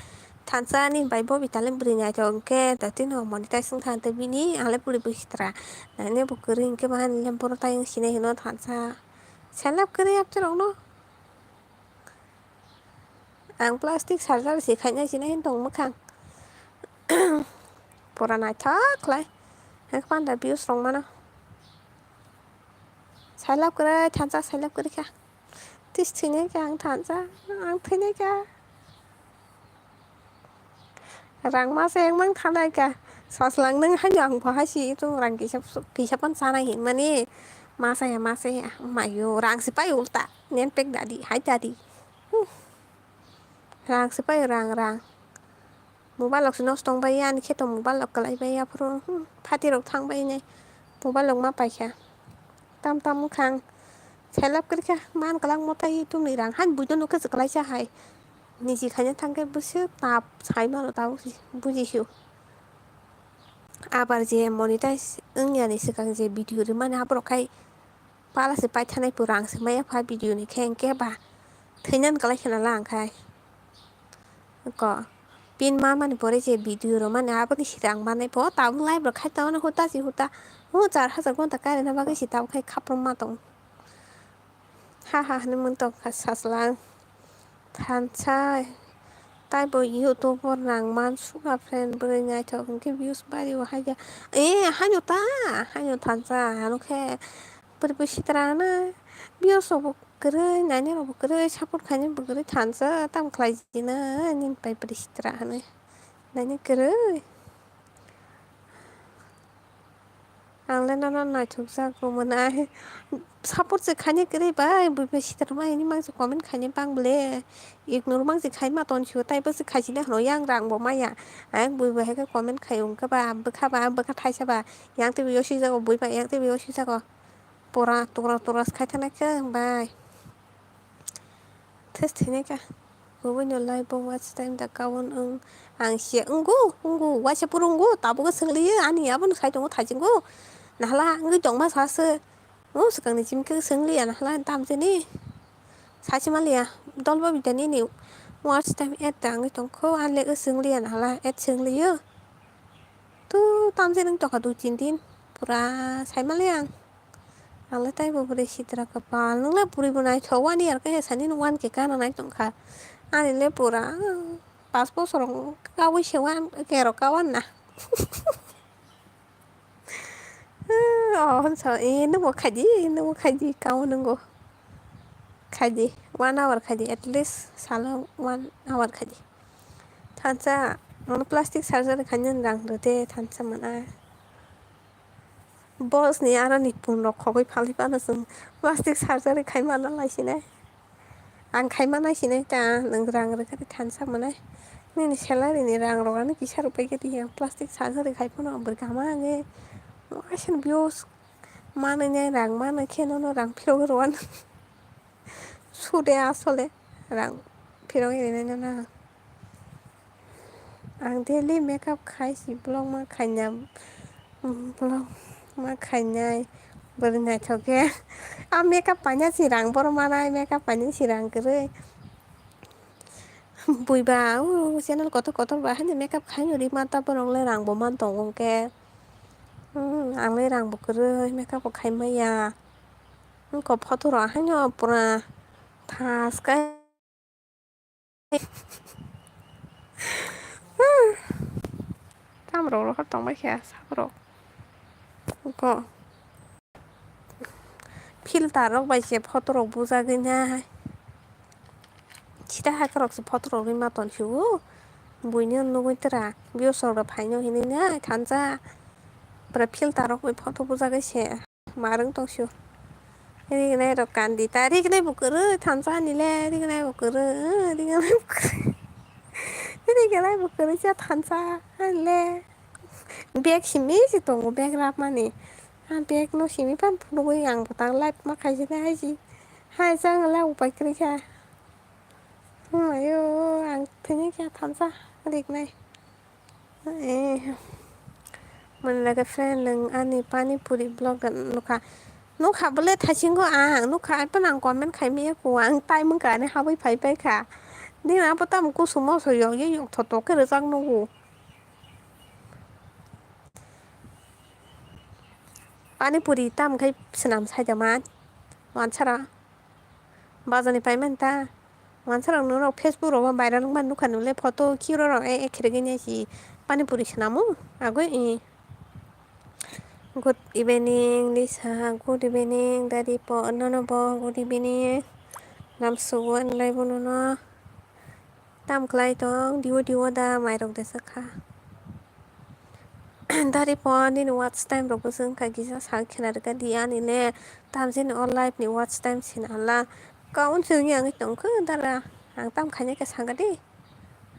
thansa ni bai bo bitale burinya thongke tatino monetization than te bini ale puri bistra nane bu kring ke ban lem por tayang sine hino thansa selap kri ap chero no ang plastic sarjar si khanya sine hin tong makhang purana thak lai hak pan da views rong mana selap kri thansa selap kri ka tis thine ka ang thansa ang thine ka rang ma seng mang thanai ka saslang nang hanyang pha hasi tu rang ki pan sana hin mani masa ya mayo rang si pa ulta nen pek dadi hai dadi rang si pa rang mobile lok sinos tong bai yan kheto mobile lok kalai bai ya pro phati rok thang bai ne mobile lok ma pai kha tam khang Seleb kerja man kalang motai itu nih rang han bujon nuke sekelai cahai niji kanya tangke busu tap sai malu tahu sih bujisu abar je monetize engnya nih sekarang je video di mana abro kai pala sepai tanai purang semaya pa video nih keng ke ba tenyan kalai kena lang kai ko pin mama nih pore je video ro mana apa ki sirang mana po tahu lai bro kai tahu na huta si huta jar hazar kon takare na bagai si tahu kai kapro matong haha nih mentok haslang Thansai tai bo youtuber nang man suka friend bere ngai to ke views bari wa haja hanyo thansa hanu ke berbisitrana views obo kere nanya obo kere support kanya bere thansa tam khlai jina nin pai berisitra hanu nanya kere angle nana naithok jago mana support je khanya kere bai berbisitra mai ni mang comment khanya bangle ignore mang je khai ma ton shu tai bo je khai jina hno yang rang bo maya ang bui bai ka comment khai ung ka ba bka thaisa ba yang te yoshi jago bui ba yang te yoshi jago pora tora khai thana ka bai test thine ka When your life watch time da kawon ang siya ungu wasya purunggu tabo ka sengli ani abon khai dong thajinggu nahla ngi dong ma sase sekang ni jimke sengli nahla tam je ni sachi malia dolba bidani ni watch time at dang tong ko an le sengli nahla at sengli yo tu tam je nang to ka du jin din pura sai malia angla tai bo bere sitra ka pal nangla puri bunai thawani ar ka sani wan ke kana nai tong kha ani le pura paspo sorong kawi sewan kero kawan na oh so nunggu kaji kau nunggu kaji 1 hour kaji at least salah 1 hour kaji thansa non plastic surgery kanyan rang de thansa mana boss ni ara ni pun rok khogoi phali pa na sung plastic surgery khai mana laisine ang khai mana sine ta nang rang ra ka thansa mana ni salary ni rang ro ani kisar upai ke dia plastic surgery khai pun ber kama nge asin bios mana nyai rang mana keno no rang phiro ron sude asole rang phiro ni na ang daily makeup khai si blog ma khanyam blog ma khanyai ber ngai thoke a makeup panya si rang bor mana makeup panya si rang kere buiba channel kot ba hani makeup khai ri mata porong le rang bo man tong ke ang le rang bo kere makeup khai maya ko photo ra hanyo pura thas ka tam ro ko tong ba kya sa ro ko filter rok bai se photo rok buja gina chita ha krok se photo rok ri ma ton chu buini nugui tra views rok phaino hini na thansa pra filter rok bai photo buja ga se marung tong chu ri gnai rok kandi ta ri gnai bu kere thansa ni le ri gnai bu kere ri gnai bu kere cha thansa le bag simi si tongo bag rap mani bag no simi pan nugui ang patang live ma khai jina hai sang la upai kri cha ayo ang thini cha thansa rik nai mình là cái friend nâng ani pani puri blog nukha bole thachingo ang nukha ai panang comment khai mi ko ang tai mung ka ne habai phai pai kha ni na pata mku sumo so yo ye yok tho to ke rang no pani puri tam khai senam sai jaman wan chara bazani pai menta wan chara no facebook ro viral man nukha nule photo kiro ro e khirege ne si pani puri senamu agoi Good evening, Lisa. Good evening, Daddy po. No, good evening. Nam suwan lai bono no. Tam klai tong diwa da mai rok de sakha. Daddy po ni watch time rok busung ka gisa sa khena ka dia ni le. Tam jin all life ni watch time sin ala. Kaun sung yang tong ko dara. Ang tam khanya ka sanga di.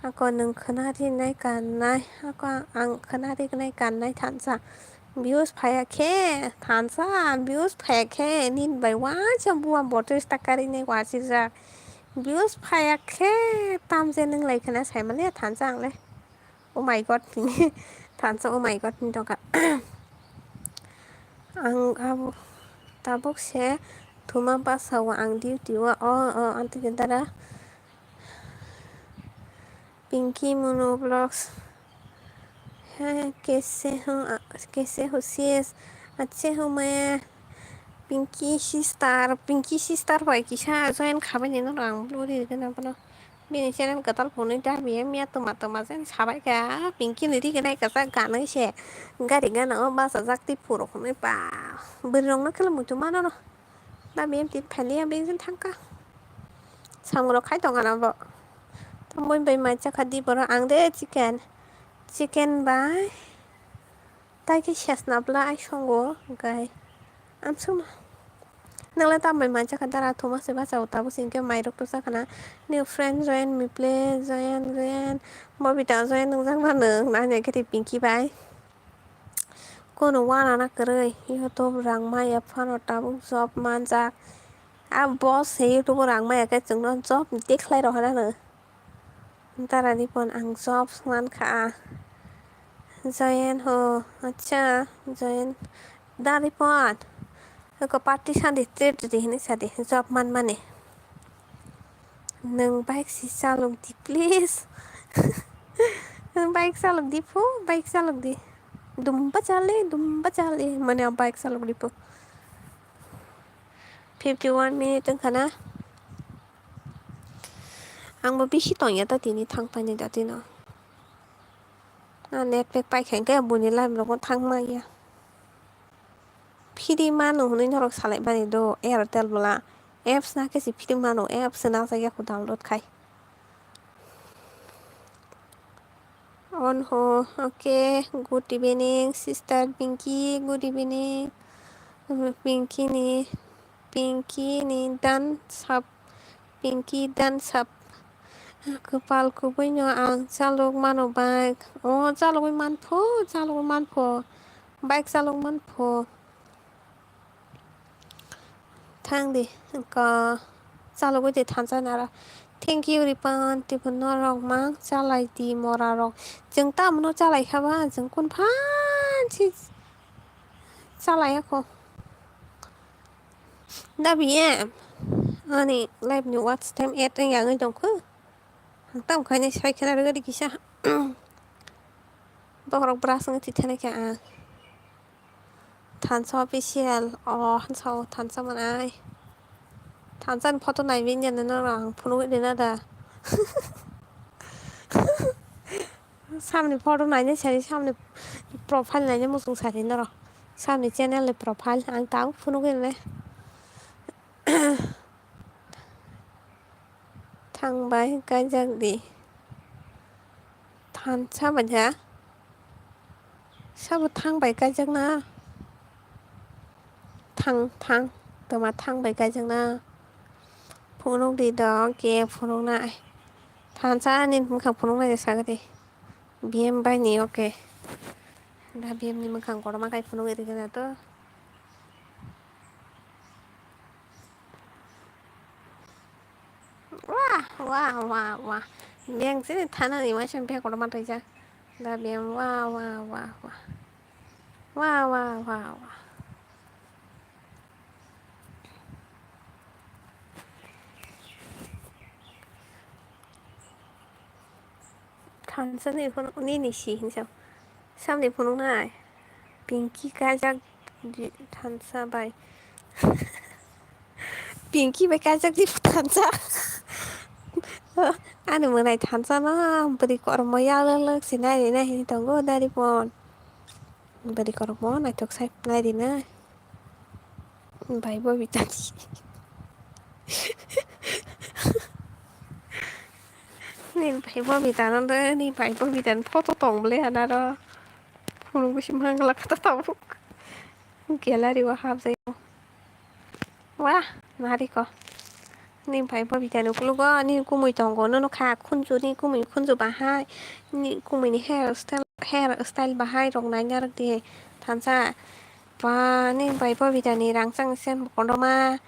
Ako nung khana ri nai kan nai. Ako ang khana ri nai kan nai thansa. views fayakhe thansa views fayakhe nin bai wa chambuwa bottle stakari ne wa sirja views fayakhe tamje nang lai khana saimale thansa angle oh my god thansa oh my god ni toka ang abo tabok se thuma pasawa ang duty wa anti dara pinky monoblogs है कैसे हो sis अच्छे हो मैं पिंकी सिस्टार भाई किसा join खाबाय नो रां ब्लुरि गना बनो बिनि चेनेल गताल फोनै दा बिए मिया तमा जेन साबाय का पिंकी नि दिगनाय का गानो से गारि गाना बासा जाक्ति फुरो खमै बा बोरंनो खालामो तो मानो दा बिए ति फालिया बेजन थांका सामरो खाय दंगाना बो तमय बाय माचा खादि बर आं दे chicken by tay cái chestnut lại xong rồi cái ăn xong nang la tam mai man cha kadara thoma se ba sa ta bu sin ke mai rok to sa kana new friend join me play join mo bi ta join nang jang ma nang na ne ke ti pinky bai ko no wa na kare yo to rang ma ya phan ta bu job man ja a boss he to rang ma ya ke chung non job ti khlai ro ha na tara ni pon ang job man kha join ho acha join dari pon ko party sandi trade di ni sadi job man mane nang bike si salong di please nang bike salong di po bike salong di dumba chale mane bike salong di po 51 minute ang kana ang mabihi to ya ta tini thang pa ni da tino na net pe pai khen ka bu ni lam ro ko thang ma ya pidi manu ni norok salai ba ni do airtel bla apps na ke si pidi manu apps na sa ya ko download khai on ho okay good evening sister pinky good evening pinky ni dan sap kepal ko nyo ang salok mano bike salok man pho bike salok man pho thang di ka salok de than sa nara thank you ripan ti pun no rok mang salai ti mora rok jeng tam no salai khaba jeng kun phan chi salai ko da biem ani live ni watch time 8 ang yang dong ko tam khane sai khana ro di kisa borok brasang ti thane ka than sa official than sa man ai than san photo nai vin yan na rang phunu de na da samne photo nai ne sari samne profile nai ne mo sung sari na ro samne channel le profile ang tao phunu ge le thang bai ka jang di than sa ban ha sao thang bai ka jang na thang to ma thang bai ka jang na phunu di do ke phunu nai than sa nin mung khang phunu nai sa ga di biem bai ni okay da biem ni mung khang ko ma kai phunu ge di na to 와 미양 쟤네 타는 이만큼 배 걸어만 되자 나 미양 와 탄산이 보는 니니 씨 인상 삼니 보는 날 빙기 가작 탄사바이 빙기 왜 가작지 탄사 Anu mưa này thán sao nó beri kok romo ya lele sini di nah ini tunggu dari pon beri kok romo nah tok sai nai di nah bai bo bitani nin bai bo bitan đó ni bai bo bitan photo tong ble ana đó phunu sim hang la kata tahu kelari wa hab sai wah mari ko ni bai bo bitan ku go ni ku mui tong go no kha khun chu ni ku mui khun chu ba hai ni ku mui ni hair style hairstyle बाहाय रंनायnya roti tansa pa ni bai bobita ni rangsang sen kondoma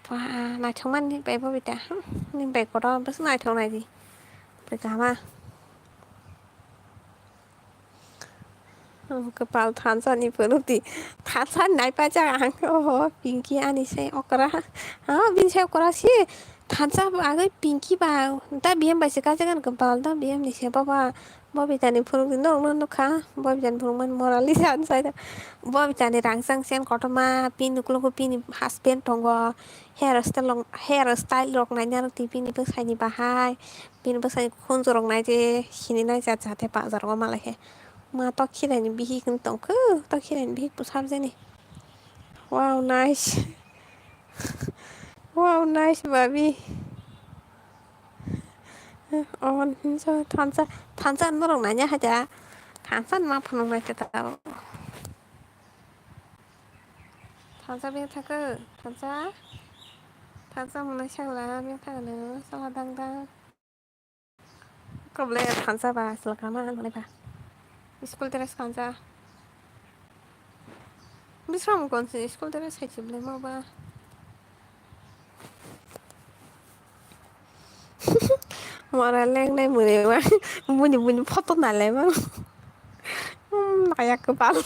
pa naithokman ni bai bobita ni bai kodo bus naithoknai di gama kepal tansa ni penuti tansa naipa jangan oh pinky ani say okra bin say okra si tansa agai pinky ba ta biam ba sika jangan kepal ta biam ni say papa bobita ni penuti no kha bobita ni penuti morali san say bobita ni rangsang sen kotoma pin nuklo pin husband tongo hairstyle rok nai na roti pin bus ni bahai pin bus ni khunjo rok nai je hini nai jat jate pa jar go malai he ma to khirani bihi kun tongku to khirani bihi pusab jeni wow nice wow nice baby on so tansa no rong nanya haja tansa ma phunong nai ta tansa be thaka tansa munai sangla be thaka no sala dang koble tansa ba selakama nai ba school dress kansa bisram konsi school dress hai chible ma ba mora leng nai mure ba muni photo na le ba nayak kepal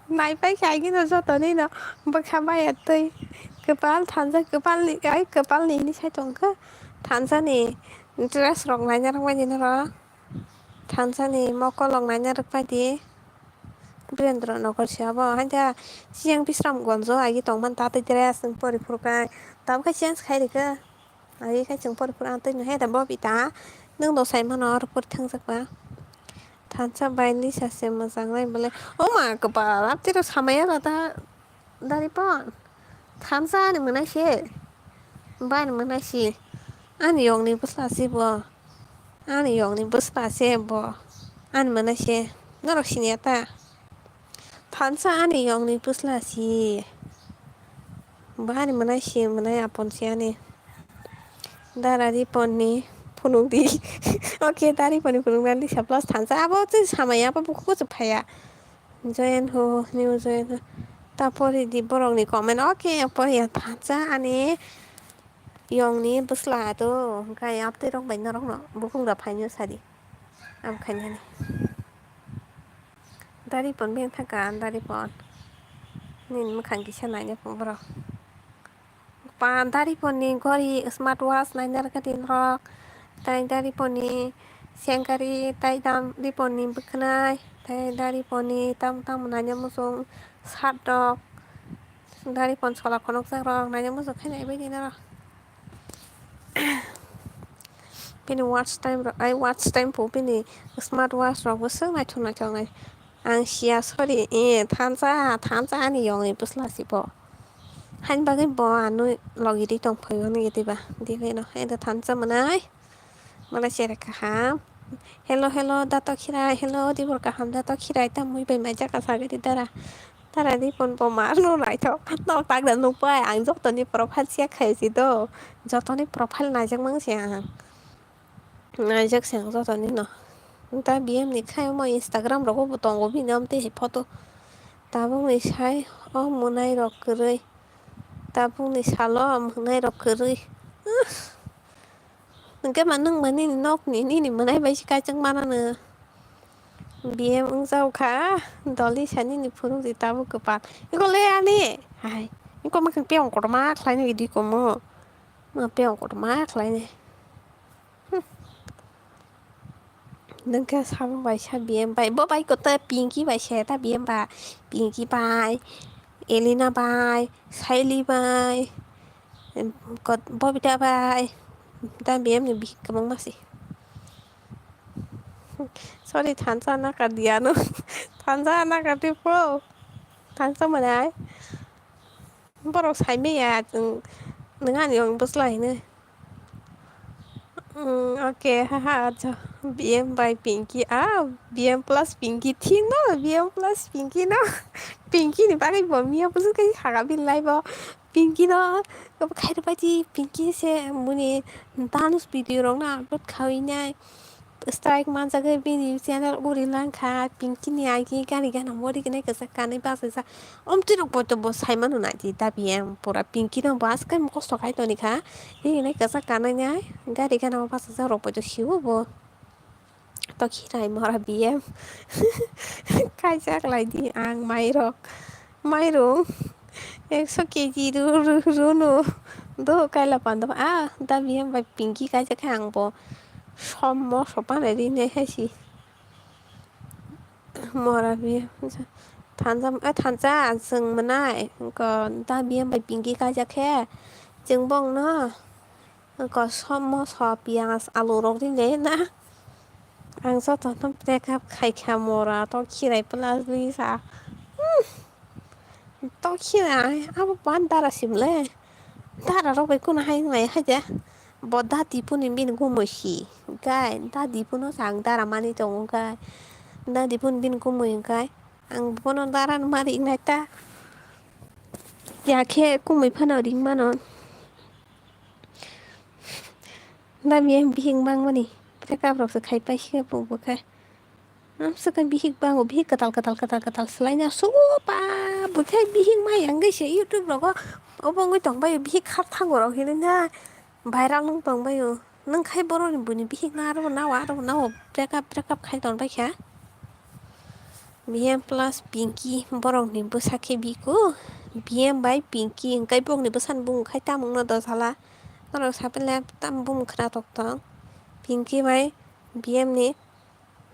nai pai khai gi no so to ni no ba kha ba ya tei kepal tansa kepal ni sai tong ka tansa ni dress rok nai na rang ba ni no tansa ni moko long nai na rak pa di Brandra nokor siabo hanja siang pisram gonjo agi tongman ta te dress pori purka tam ka siang khai ka agi ka chung pori pura te no he da bobita nung do sai man or por thang sakba tansa baini sase mojang nai bole o ma kepal apti ro samaya ta dari pon tansa ni munai se bai ni munai si ani yong ni busla si bo ani yong ni busla se bo ani munai se norok siniata tansa ani yong ni pusla si bani mana si mana apon si ani darari ponni punung di oke dari ponni punung di plus tansa abo tu sama ya apa buku tu paya join ho new join ho tapori di borong ni komen oke apa ya tansa ani yong ni pusla tu kayak apa tu rong banyak rong no buku nggak panya sadi am kanya ni dari pon beng thakan dari pon nin makan kisah nanya pun bro pan dari poni gori smartwatch nanya katin rock tai dari poni siangkari tai dam di poni beknai tai dari poni tam nanya musung sat dok dari pon sekolah konok sarong nanya musung kena ibu di nara pini watch time pu pini smartwatch rock busung nai ngai ang sia sorry tansa ni yong ni pusla si bo han bagai bo anu logi di tong phayo ni gitu ba di ve no eda tansa manai mana share ka ha hello dato khirai hello di bor ka ham dato khirai ta mui bai mai ja ka sa di dara di pon po mar no nai tho no tak da nu pa ang jok to ni profile sia khai si do joto ni profile na jak mang sia na jak sang joto ni no ta bm ni khai mo instagram ro ko tong go bi nam te photo ta bong ni sai o munai rok krei ta bong ni salo munai rok krei cái mà nâng mà ni nok ni mà nãy bây giờ chẳng mà nó bm ung sao khá dolly sani ni phuru di tabu ke pat iko le ani hai iko makan peong ko ma klai ni di ko mo ma peong ko ma klai ni nâng cái sao bài sa bm bài bố bài có tơ pinky bài xe ta bm bà pinky bài elena bài saili bài có bobita bài ta bm ni bi kamang masih sorry tansa na kadiano tansa na kadipo tansa mana borok sai me ya dengan yang bus lain ne oke haha bm by pinky bm plus pinky thi no bm plus pinky no pinky ni pakai bom ya bus kai harapin lai bo pinky no ko khai da ji pinky se muni dance video rong na upload khawai nai strike manjak bini channel uri langkha pinkini agi gari gana mori gane kasa kanai basa sa omti rok boy to bo saimano na di dabi em pura pinki no bas kai kosto kai to ni kha gane kasa kanai nyai gari gana basa sa rok boy to siu bo to khirai mora bm kaijak lai di ang mairung 100 kg runo do kaila pando dabi em bai pinki kaijak hang bo sommo sopan ri ne haisi mora bm थानजा जों मोननाय दा बियो ओमफ्राय पिंकि गायजाखे जों बंनो सम'सा पियास आलु रक दिने ना आं जथन ब्रेकआप खायखा मरा तो खिराय प्लास लिसा तो खिराय अब बान दारासिमले दारा रक बेखौ ना हाय नाय हायजा बदा दिपुनि बिन गुमोसि गाय दा दिपुनो सांग दारा मानि दङ गाय दा दिपुन बिन गुमै गाय आं bono daran mari naita yaखे kumui phano ring mano da mi bihing bang mani preka brok se khai pai se bu khai am se kan bihing bang o bihing katal selaina su pa bu khai bihing mai ang se youtube rok obong tong bai bihing khap thang rok hine na viral nung tong bai nung khai boroni buni bihing na ro na preka khai ton bai kha BM plus Pinky borong ni besake biku BM by Pinky kai bong ni besan bung khai tamung na do sala noro sapele tam bung khra tok tong Pinky by BM ni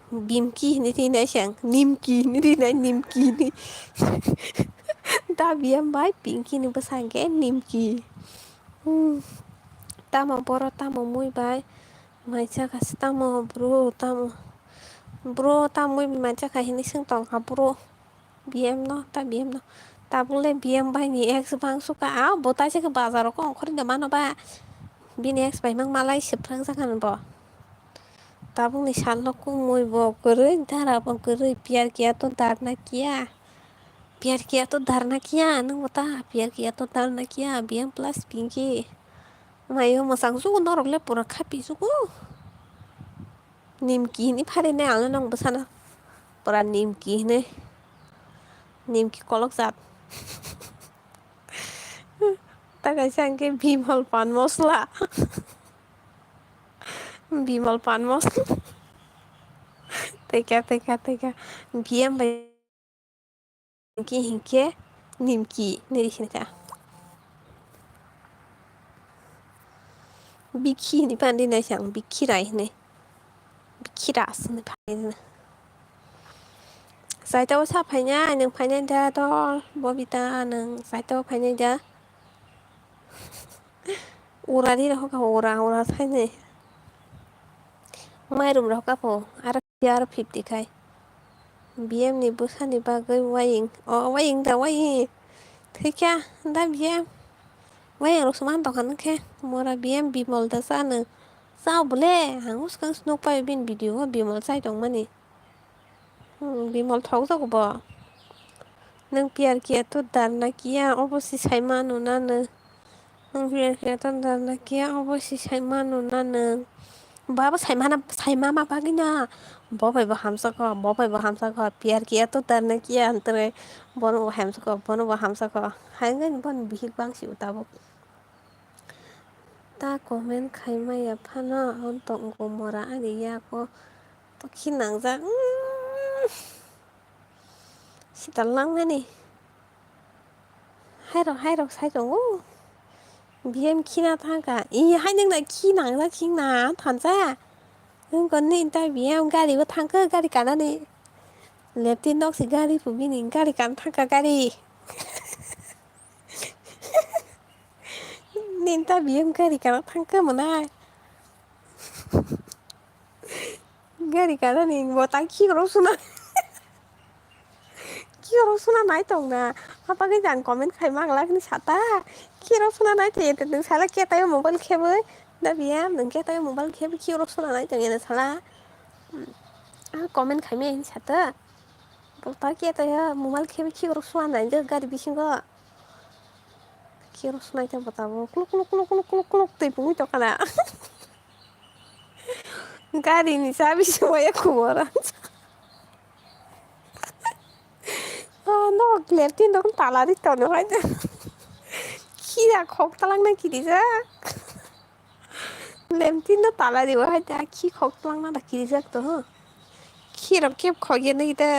Bimki ni ti na sang Nimki ni ti na Nimki ni da BM by Pinky ni besan ke Nimki tamo boro tamo muy by mai cha kas tamo bro tamui macam kah ini sing tong bro BM no ta bule BM bai ni X bang suka bota se ke bazar ko khori de mano ba bin X bai mang malai seprang sakan bo ta bung ni sal ko mui bo kore dara bo kore pyar kiya to darna kiya nang bota pyar kiya to darna kiya BM plus Pinky mayo masang su norok le pura khapi su ko Nimki ni phare ne ang nang besana pura Nimki kolok zat takai sangke bimal pan mosla teka biam bai hingke Nimki ni sini biki ni pandi na sang bikirai ne bikiras ni pandi Saito sa phanya nang phanya da to bobita nang saito phanya da ura di ro ka ura thane mai rum ro ka po ar 50 kai BM ni busani bagai waying da thikya da BM waying ro suman to kan ke mora BM bimol da sana sao bole hangus kan snok pa bin video bimol sai tong mani bimol thok ko ba nang piar kiya to darna kiya obosi saimano nana nang piar kiya to darna kiya obosi saimano nana baba saimama bagina bobai ba hamsa ko piar kiya to darna kiya antre bono ba hamsa ko hangen bon bihik bang si utabo ta comment khaima ya phana on tong ko mora ani ya ko to khinang ja Sitalang na ni. Hai rok sai dong. BM kina thangka. Hai nang na kinang na kina thansa. Kon ni ta BM gari ko thangka gari kana ni. Leptin dok si gari pu bini gari kan thangka gari. Nin ta BM gari kana thangka mana. Gari kana ni botang kiro suna. Kiro suna nai tong na. Apa cái dàn comment khai mang lá cái sata. Kiro suna nai thì đừng sala kia tay mobile kia với. Da BM đừng kia tay mobile kia với kiro suna nai tong na sala. Comment khai me sata. Bota kia tay mobile kia với kiro suna nai je gari bising ko. Kiro suna itu bota bo kluk tay pung to kana. गारिनि चाबिसो माया खबर no leptin dong tala di tono aja kira khok talang na kiri ja leptin no tala di wa ja ki khok talang na kiri ja to kira kep khoge na ita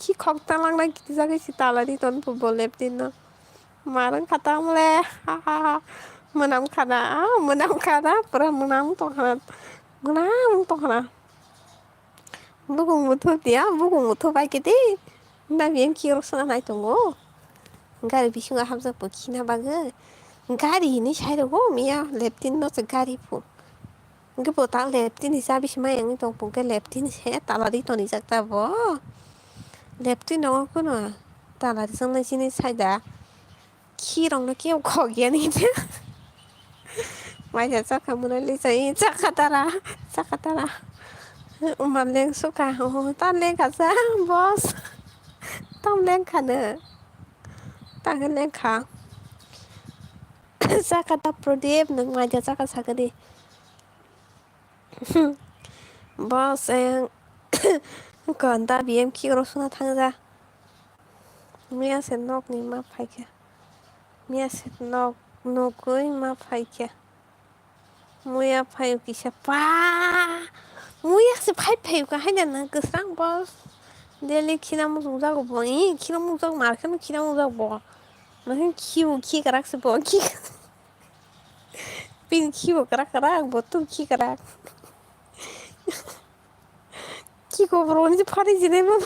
ki khok talang na kiri ja ke si tala di ton pu leptin no marang kata mle ha ha ha menam kana pura menam to kana bugung mutu dia bugung mutu ba kiti na bien kiro sana nai tongo gari bisinga hamza po kina baga gari ni shairo miya leptin no se gari po nge po ta leptin ni sabi shima yang to po ke leptin he tala di to ni sakta bo leptin no ko no tala di sang na sini saida kirong no keo ko ge ni mai ja sa kamuna li sai chakatara umam leng suka tan leng ka sa boss tom leng ka ne ta leng ka Sakata Pradip nang maja saka sakadi. Boss yang còn ta bị em kia nó xuống thang ra. Mia sẽ nọc ni mà phải kia. Mia sẽ nọc nọc cưới mà phải kia. Muya phải kia sẽ pa. Muya sẽ phải cái hay là cái sang boss. Deli kina mo dùng ra của bọn ý, kina mo dùng mà cái kina mo dùng bỏ. Mà cái kia cái rắc sẽ bỏ kia. Pin kia cái rắc bỏ tu kia cái rắc. Kiko beroni pari jine mo.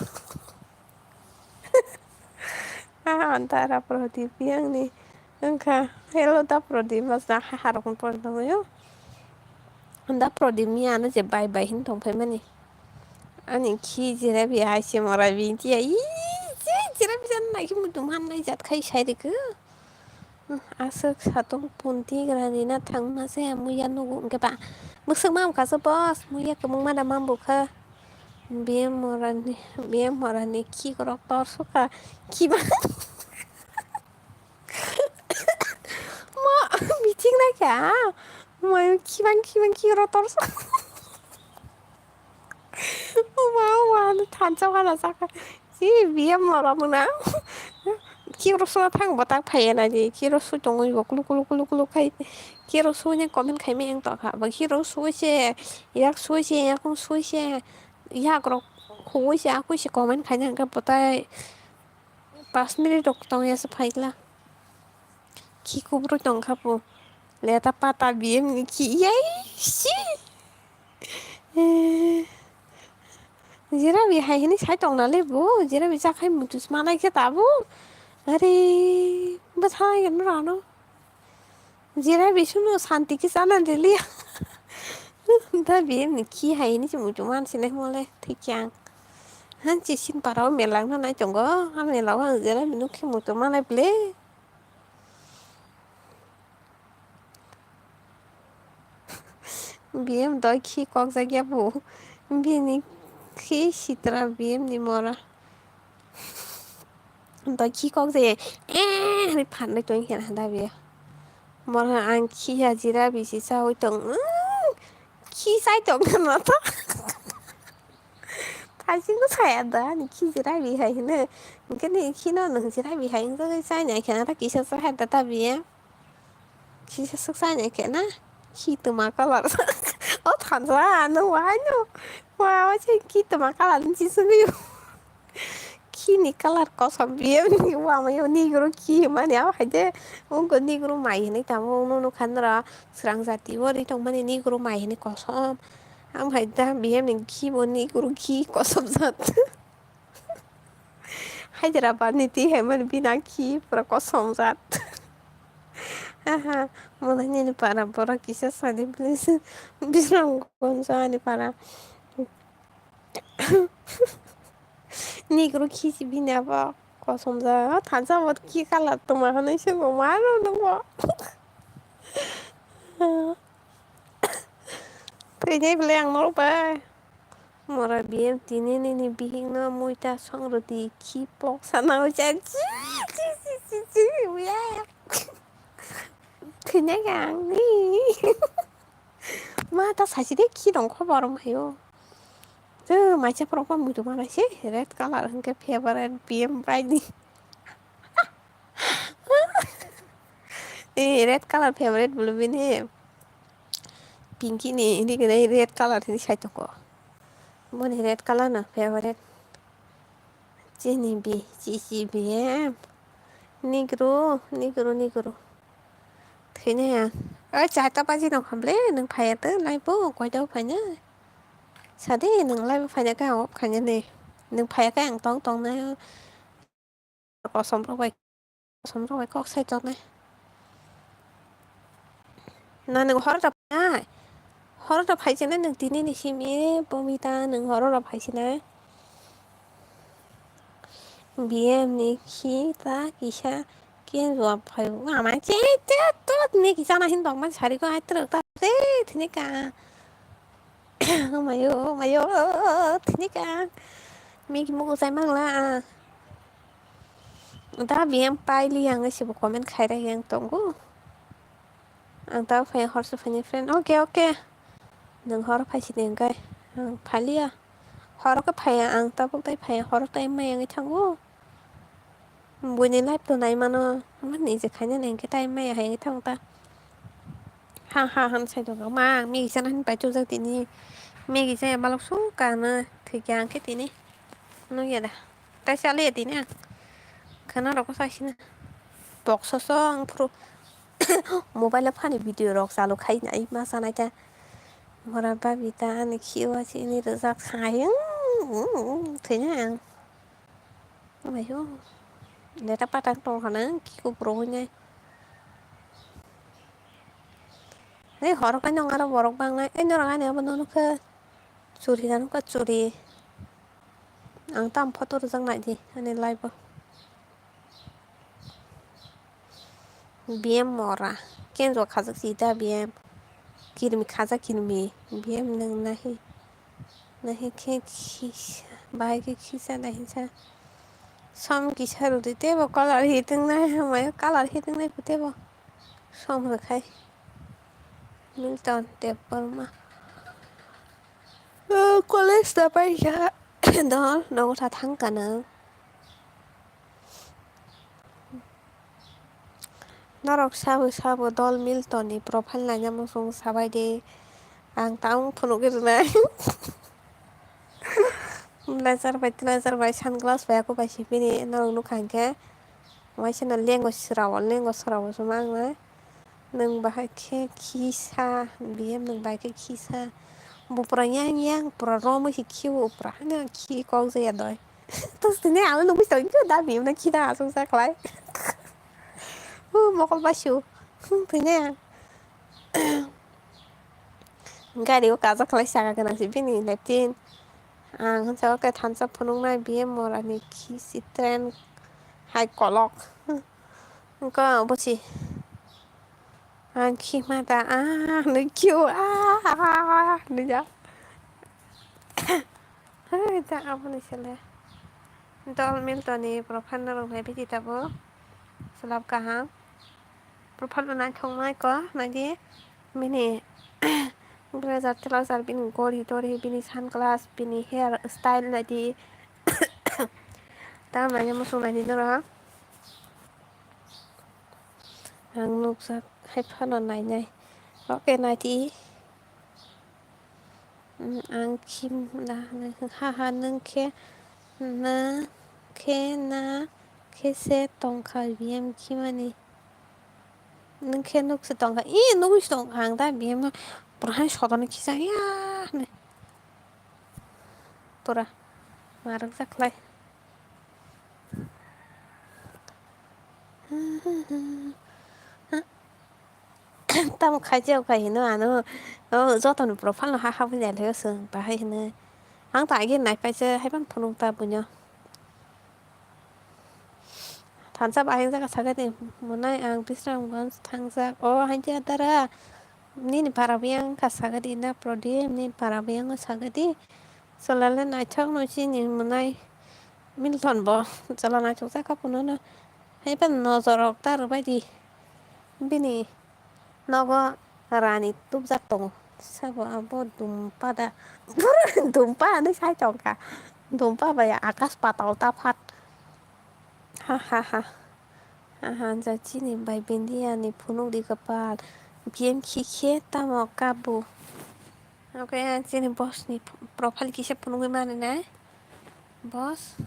Antara Pradip yang ni. Engka, hello ta Pradip mas na harapun Pradip yo. Anda Pradip mi ana je bye hin tong pe mani. Ani ki jire bi ai se mora bi ti ai. Jire bi jan na ki mutum han nai jat khai sai de ke. Asuk satong punti grani na thang na se muya no gun ke ba. Musuk mam ka so boss muya ke mung ma da mam bu kha. Bien morani ki korok tor suka ki ba mo meeting na kya mo ki korok tor suka wow than cha wala saka si bien mora muna ki korok suka thang batak phai na ji ki korok su tong go kulu khai ki korok su nya comment khai me ang to kha ba ki korok su se yak kong su se ya korok Khuya sih aku sih komen kayaknya enggak potai pas minit dok tong ya sepaiklah kiku bro tong kapu lihat apa tabiem ki yai si jira bi hai ini sai tong nale bo jira bi sak hai mutus mana ke tabu are bathai kan rano jira bi suno santi ki sana deli tabiem ki hai ini cuma cuman sini mulai tikyang han chỉ xin bảo mẹ lắng nó nói chồng có hắn mẹ lão hàng dưới đó mình lúc khi một tụi nó lại ple biem đôi khi con ra ghép bù biem khi sitra biem đi mora đôi khi con gì đi phản được chuyện hiện đại bia mora ăn khi hà chỉ ra bị sao chồng khi sai chồng nó thôi 다시는 사야 돼. 아니 키즈라비 하이는 근데 키노는 지라비 하인 거 사냐 걔나 기셔서 한다 답이야. 기셔서 사냐 걔나 키도 막아라. 단자 너 와뇨. 와 어제 키도 막아라는 짓이요. 키니 kalar kosong biam ni wa mayo negro ki mani aw haje onko negro mai ni tamo no khandra serang jati wori tong mani negro mai ni kosong am haida biam ni ki boni guru ki kosong jat Hyderabad ni ti heman bina ki pra kosong jat aha mulanya ni para bora kisah sadi please bisang konsa ni para negro ki si bina ba kosong jat tansa wat ki kala tuma hanai se go maro no ba Kayaknya bilang mau ba mora biam tini ni bihing na muita song roti kipok sana uja ci ya kayaknya kan मा दा सासे खि dong खबर mayo tuh macam perempuan butuh mana sih red color ke favorite PM Friday red color favorite belum ini pinky nih ini kena red color ini saya toko mau nih red color nah favorite Jenny B Cici BM Nigro thế này à chả tao bao giờ nó không lấy đừng phải tới lại bố quay đâu phải nhá sao thế đừng lại phải nhá cái học phải nhá này đừng phải cái hàng tông này có sống rồi có sai cho này 나 는 허락다 아 허락다 파이지나 능 디니니 심이 봄이다 능 허락다 파이지나 비엠니 키다 기샤 kiên rồi phải mà chết tốt nè cái sao này hiện mà xài có ai được ta thế thì nè cả mày yêu thì nè cả mình mua cái mang là ta biếm pai li yang cái sự comment khai ra yang tunggu ang ta phải hỏi sự phải friend ok đừng hỏi phải chỉ đừng cái phải li à hỏi cái phải ang ta cũng thấy phải hỏi tay mày yang cái thằng cô buổi này live tuần này mà nó mất ní sẽ khai nhận cái tay mày hay cái thằng ta han sai được mà mi sẽ hắn phải cho ra tiền đi mi sẽ bao lúc số cả nữa thì càng cái tiền đi nó vậy đó tại sao lấy tiền nè cái nó đâu có sai xin bọc số pro mobile app này video rồi sao lúc hay này mà sao này ta mà ra ba vita này kêu chị này được ra khai thế nhá mày hiểu để ta bắt đầu hả nó kêu pro nha đấy họ cái nhau nó bỏ bằng này anh nó là này mà nó cái churi nó có churi ang tam photo rằng lại thì anh live BM mora ken zo khazak sita BM kirmi khaza kirmi BM nang nahi ke khis bai ke khisa nahi sa som ki charu de te bo color hitung na mai color hitung na pute bo som ra khai Milton Debbarma college ta pai ja đó đâu ta thắng cả nữa Narok sabu dol Milton ni profile na nyamang sung sabay de ang taong puno gitu na laser by sunglass by ako by sipini narong nukhang ke may siya na lengo sarawa sumang na nang bahay ke kisa BM nang bahay ke kisa bupra yang pura romo si kiwo pura na ki kong sa yadoy tapos tinay ako nung gusto ko da BM na kita asong sa klay mokol basyo tinay Gari ko kaza klay sa ka na sipini leptin ang sao cái thanh sắp phun này BM một là khi xịt trend hai cỏ lọc có bố chị anh khi mà ta nó kêu nó ra ta apa nih sila Dol Milton ni profile na rong happy kita bo selap kahang profile na thong mai có này đi mini Belajar telasar bini gori bini sunglass bini hair style na di ta mà musuh na di nữa ang nuk sa hay phan này này có cái này thì ang kim là ha nâng ke se tong khai BM kim ani nâng ke nuk se tong khai nuk se tong hang ta BM Purahan shodan kisa ya ne tora marang saklay tam khai nó nó do tao profile nó ha bây giờ lấy sừng bà hay nữa hắn tại cái này phải chơi hay bắt phun ta bùn nhau thằng sắp ai ra cái gì muốn nói ang biết rằng vẫn thằng ra hay chơi ta ra ni parabiang kasagadi na prodi ni parabiang sagadi solala na chak no chi ni munai Milton bo solala chok sa kapuno na hay pan no zorok tar ba di bini no go rani tup za tong Sabo dumpada. Dumpa nó sai tròn cả. Dumpa vậy akas patau tapat. Hahaha. Ahan zaci nih bay bindia nih punung di kepal. Biam kiki tamo kabu. Oke, sini bos nih profil kisah punung gimana nih? Bos.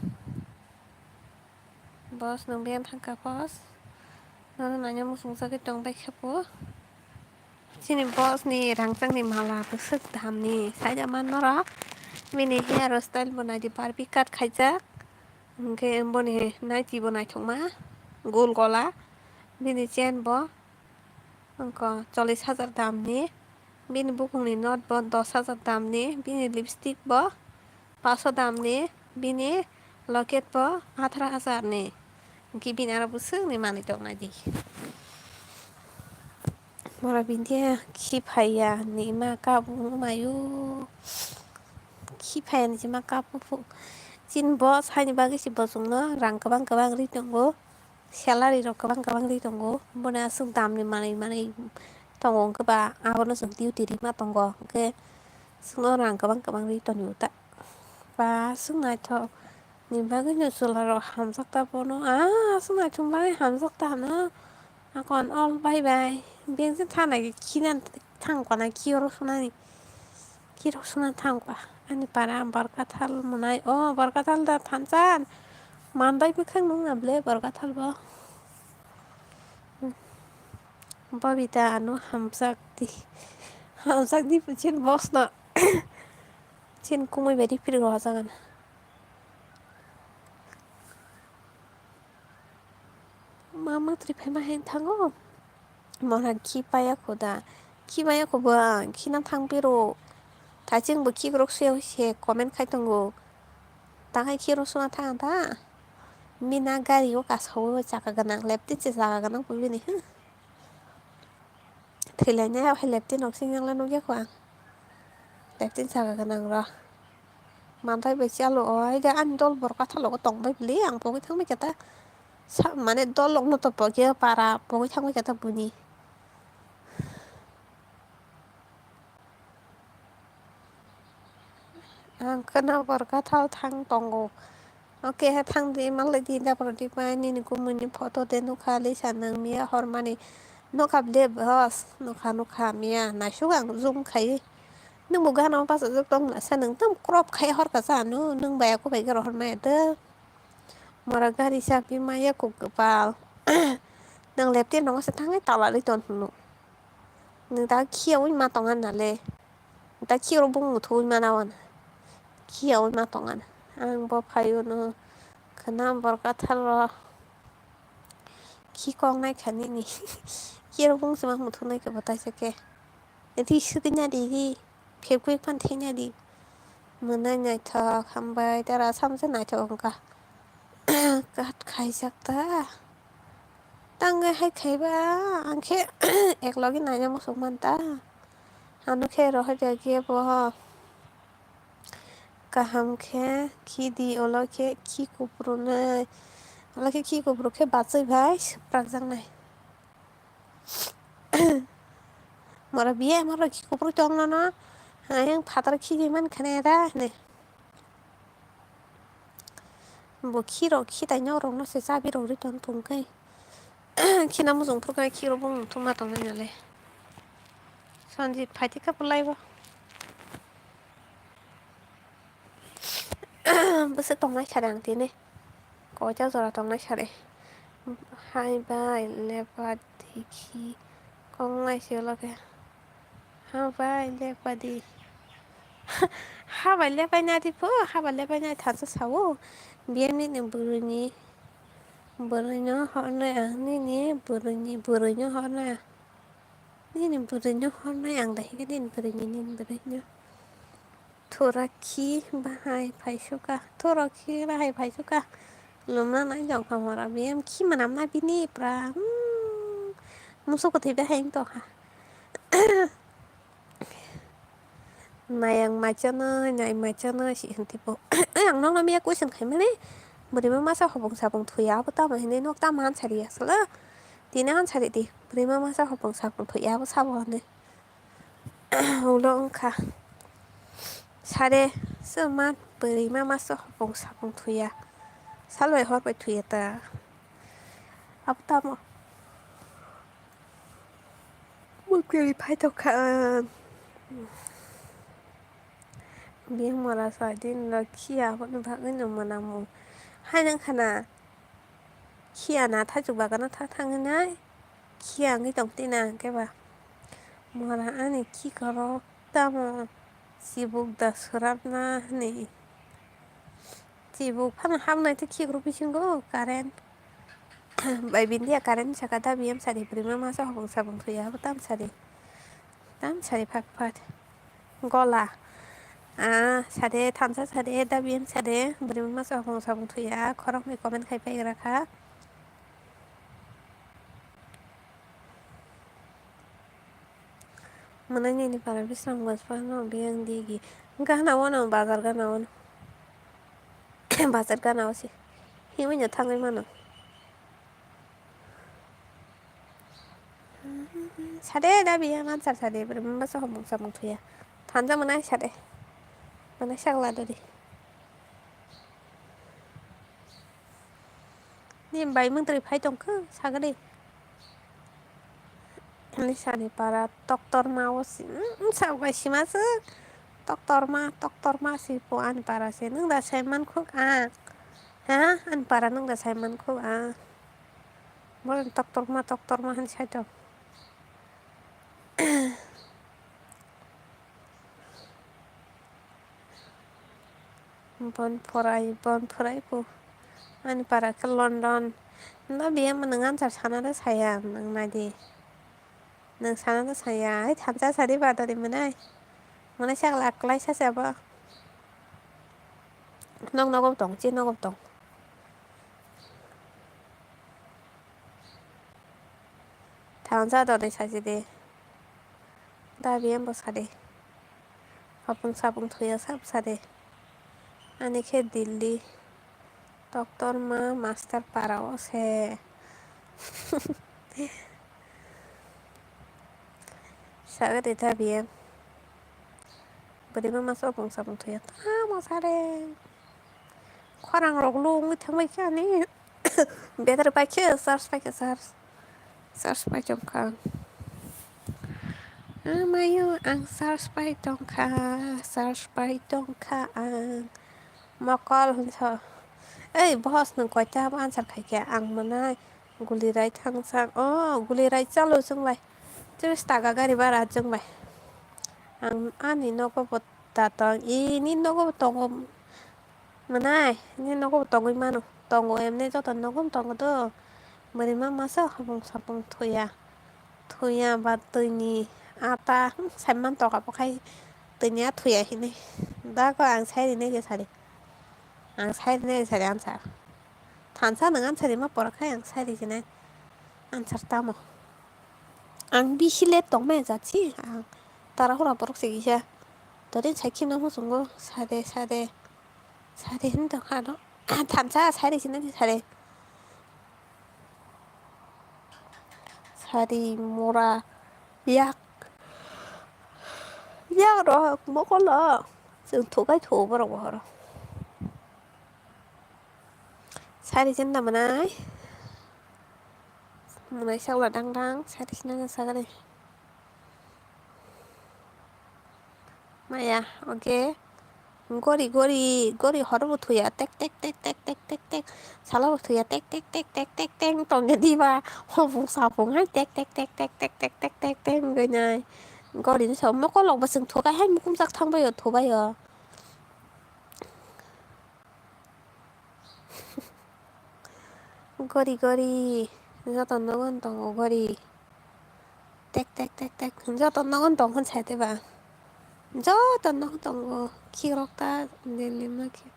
Bos nung biam thangka bos. Nó nanya musuh sakit dong bay kabu. Sini bos nih rangsang nih malah besar dam nih. Saya zaman norak. Mini hairstyle bona di Barbie cut kajak. Oke, embone naiki bona thongma. Gol gola. Mini chain bo. Angko 40,000 damni. Bini bukungni not bo 10,000 damni. Bini lipstick bo 500 damni. Bini locket bo 18,000 ni. Ki bini ara busung ni mani tok naji. Mora bintia ki phaya ni ma ka bu mayu. Ki phaya ni ma ka bu. Chin boss hai ni bagi si bosung no rang kabang ri tongo. Salary rok kabang ri tongo. Bona sung dam ni mani tongo ke ba abono sung duty ri ma tongo ke sung no rang kabang ri tonyo ta. Ba sung nai to ni bagi nyo sula ro hamsak ta bono sung nai chung bagi hamsak ta no. Akon all bye bye. Biang sin thang này kinan thang kwa na kiro suna ni. Kiro suna thang kwa. Ani para barkathal munai barkathal da thansan. Mandai bukhang nung able barkathal ba. Babita anu hamsak di chin boss na. Chin kumai beri pir ro sangan. Mama trip ma hen thango. Mona ki paya khoda. Ki paya ko ba kinan thang piro. 다징 뭐 키그럭 수요시에 코멘 카이통고 당하이 키로 수나 타한다 미나가리오 가서 자가가낭 랩티치 자가가낭 보이니 틀려냐 할 랩티 녹싱양라 녹게 광 랩티 자가가낭 라 만타이 베시알로 어이데 안돌 버카 탈로고 똥바이 블리 양 보기 탕미 겠다 만에 돌록 노토 보게 para 보기 탕미 겠다 부니 kena berkata thang tongo oke thang di mal di da prodi pani ni kumuni photo de no khali sanang mia hormani no kable bos no kha mia na shugang zoom khai nung buga no pas zuk tong la sanang tam crop khai hor ka sa no nung ba ko be garo hor ma de moraga ri sa pi maya ko kepal nang lepti no sa thang ta la li ton nu nung ta khiau ma tongan na le ta khiau bung thu ma na wan khiau ma tongan ang bo phayu no khana barkathal ro khi con này khani ni kia bung sama mutu nai ka bata sake eti suknya di phep kwek pan thenya di mana nai tha khambai tara samse nai tha ongka kat khai sakta tang hai khai ba angkhe ek logi nai na musuman ta anu khe ro ha ge bo kaham khe ki di olo khe ki kupro nai lagi ki kupro khe batsai bhai prakjang nai mara biye mara ki kupro chong na ayang phatar ki man khane da ne bo ki ro ki ta nyor no se sa bi ro ri ton tung kai ki na mu jong pro kai ki ro bong tu ma tong na le sanji phati ka pulai ba bese tong nai chadang ti ne ko cha zora tong nai chare hai bai le pa ti ki kong nai se lo ke ha bai le pa di ha bai le pa na ti po ha bai le pa na tha sa sa wo biam ni buruni ho na ni buruni ho na ni buruni ho na ang dai cái din buruni thora ki bahai phai suka thora ki bahai phai suka lumna nai jong kamara biam ki manam na bini pra musuh ko thibe hang to ha mayang machana si tipo ang nong na mia question khai mele buri ma sa hobong thuya bu ta ma hine nok ta man chari asla tina han chari di buri ma sa hobong thuya bu sa bo ne उल' अंखा सारे सोमा बोरै मा मा सहाबं साबं थुया सालबाय हरबाय थुया ता अब tamo mukwi paito ka biang mara sa din la kia ko ba ngin mana mu hanan kana kia na tha chu ba kana tha thang na kia ngi tong ti na ke ba mara ani ki karo tamo sibuk da surap na ni sibuk phan ham na ti ki group singo karen bai bin dia karen sakata biam sari prima ma sa hong sabong thuya tam sari phak phat gola sade thamsa sade da biam sade prima ma sa hong sabong thuya khorok ni comment khai pai rakha mananya ni para bisam gas pa no biang digi gana wana bazar gana wana bazar gana wasi hiwanya thangai mana sade da biam ansar sade prima ma sa hong sabong thuya thansa manai sade manai sagla dadi ni bai mung tri phai tong khu sagade ni sani para doktor mawasi sabai simasu doktor ma si po an para se nung da saiman khuk ha an para nung da saiman khuk boleh doktor ma han sai dok bon porai po an para ke London na biya menengan car sana da saya nang nadi nang sana da saya ai thamsa sari ba da manai manai sak lak lai sa sa ba nong no gom tong chin no gom tong thamsa da sa ji de da biya bo sa de apung sapung thuya sab sa de ani ke Delhi doktor ma master para ose saga de ta biya beri ma masuk apung sapung thuya mo sa de kwarang rok lu ngi thangbai kya ni better pa ke sars pa chom kang mayo ang sars pa tong ka ang makal hunsa boss nang koi ta ban sar khai kya ang manai guli rai thang sang guli rai chalo chung lai chus ta ga gari bara chung bai ang ani no ko ta tong ni no ko tong manai ni no ko tong mano tong em ne cho tan no ko tong to mari ma sa habong thuya ba tuni ata samman to ka pakai tunya thuya hini da ko ang sai ne ke sari ang sai ne sari ansar thansa nang ansari ma por khai ang sai ri ne ansar tamo ang bi hile tong me za chi ang tara hora porok se gisha tari chaki na mo sungo sade hinda khano thansa sai ri ne sari mora yak rồi mo có lỡ sự thủ cái thủ vào rồi sai đi chân nằm này sau là đang sai đi chân sao cái này mày ok gori horo một thùy tek sala một thùy tek toàn cái đi vào hôm phụ sao phụ hay tek người này gori nó sống nó có lòng và sừng thủ cái hay cũng sắc thăng bây giờ thủ bây giờ gori giờ tao nói con tao gori tek giờ tao nói con tao không sai thế ba giờ tao nói tao khi rokta Delhi mà khi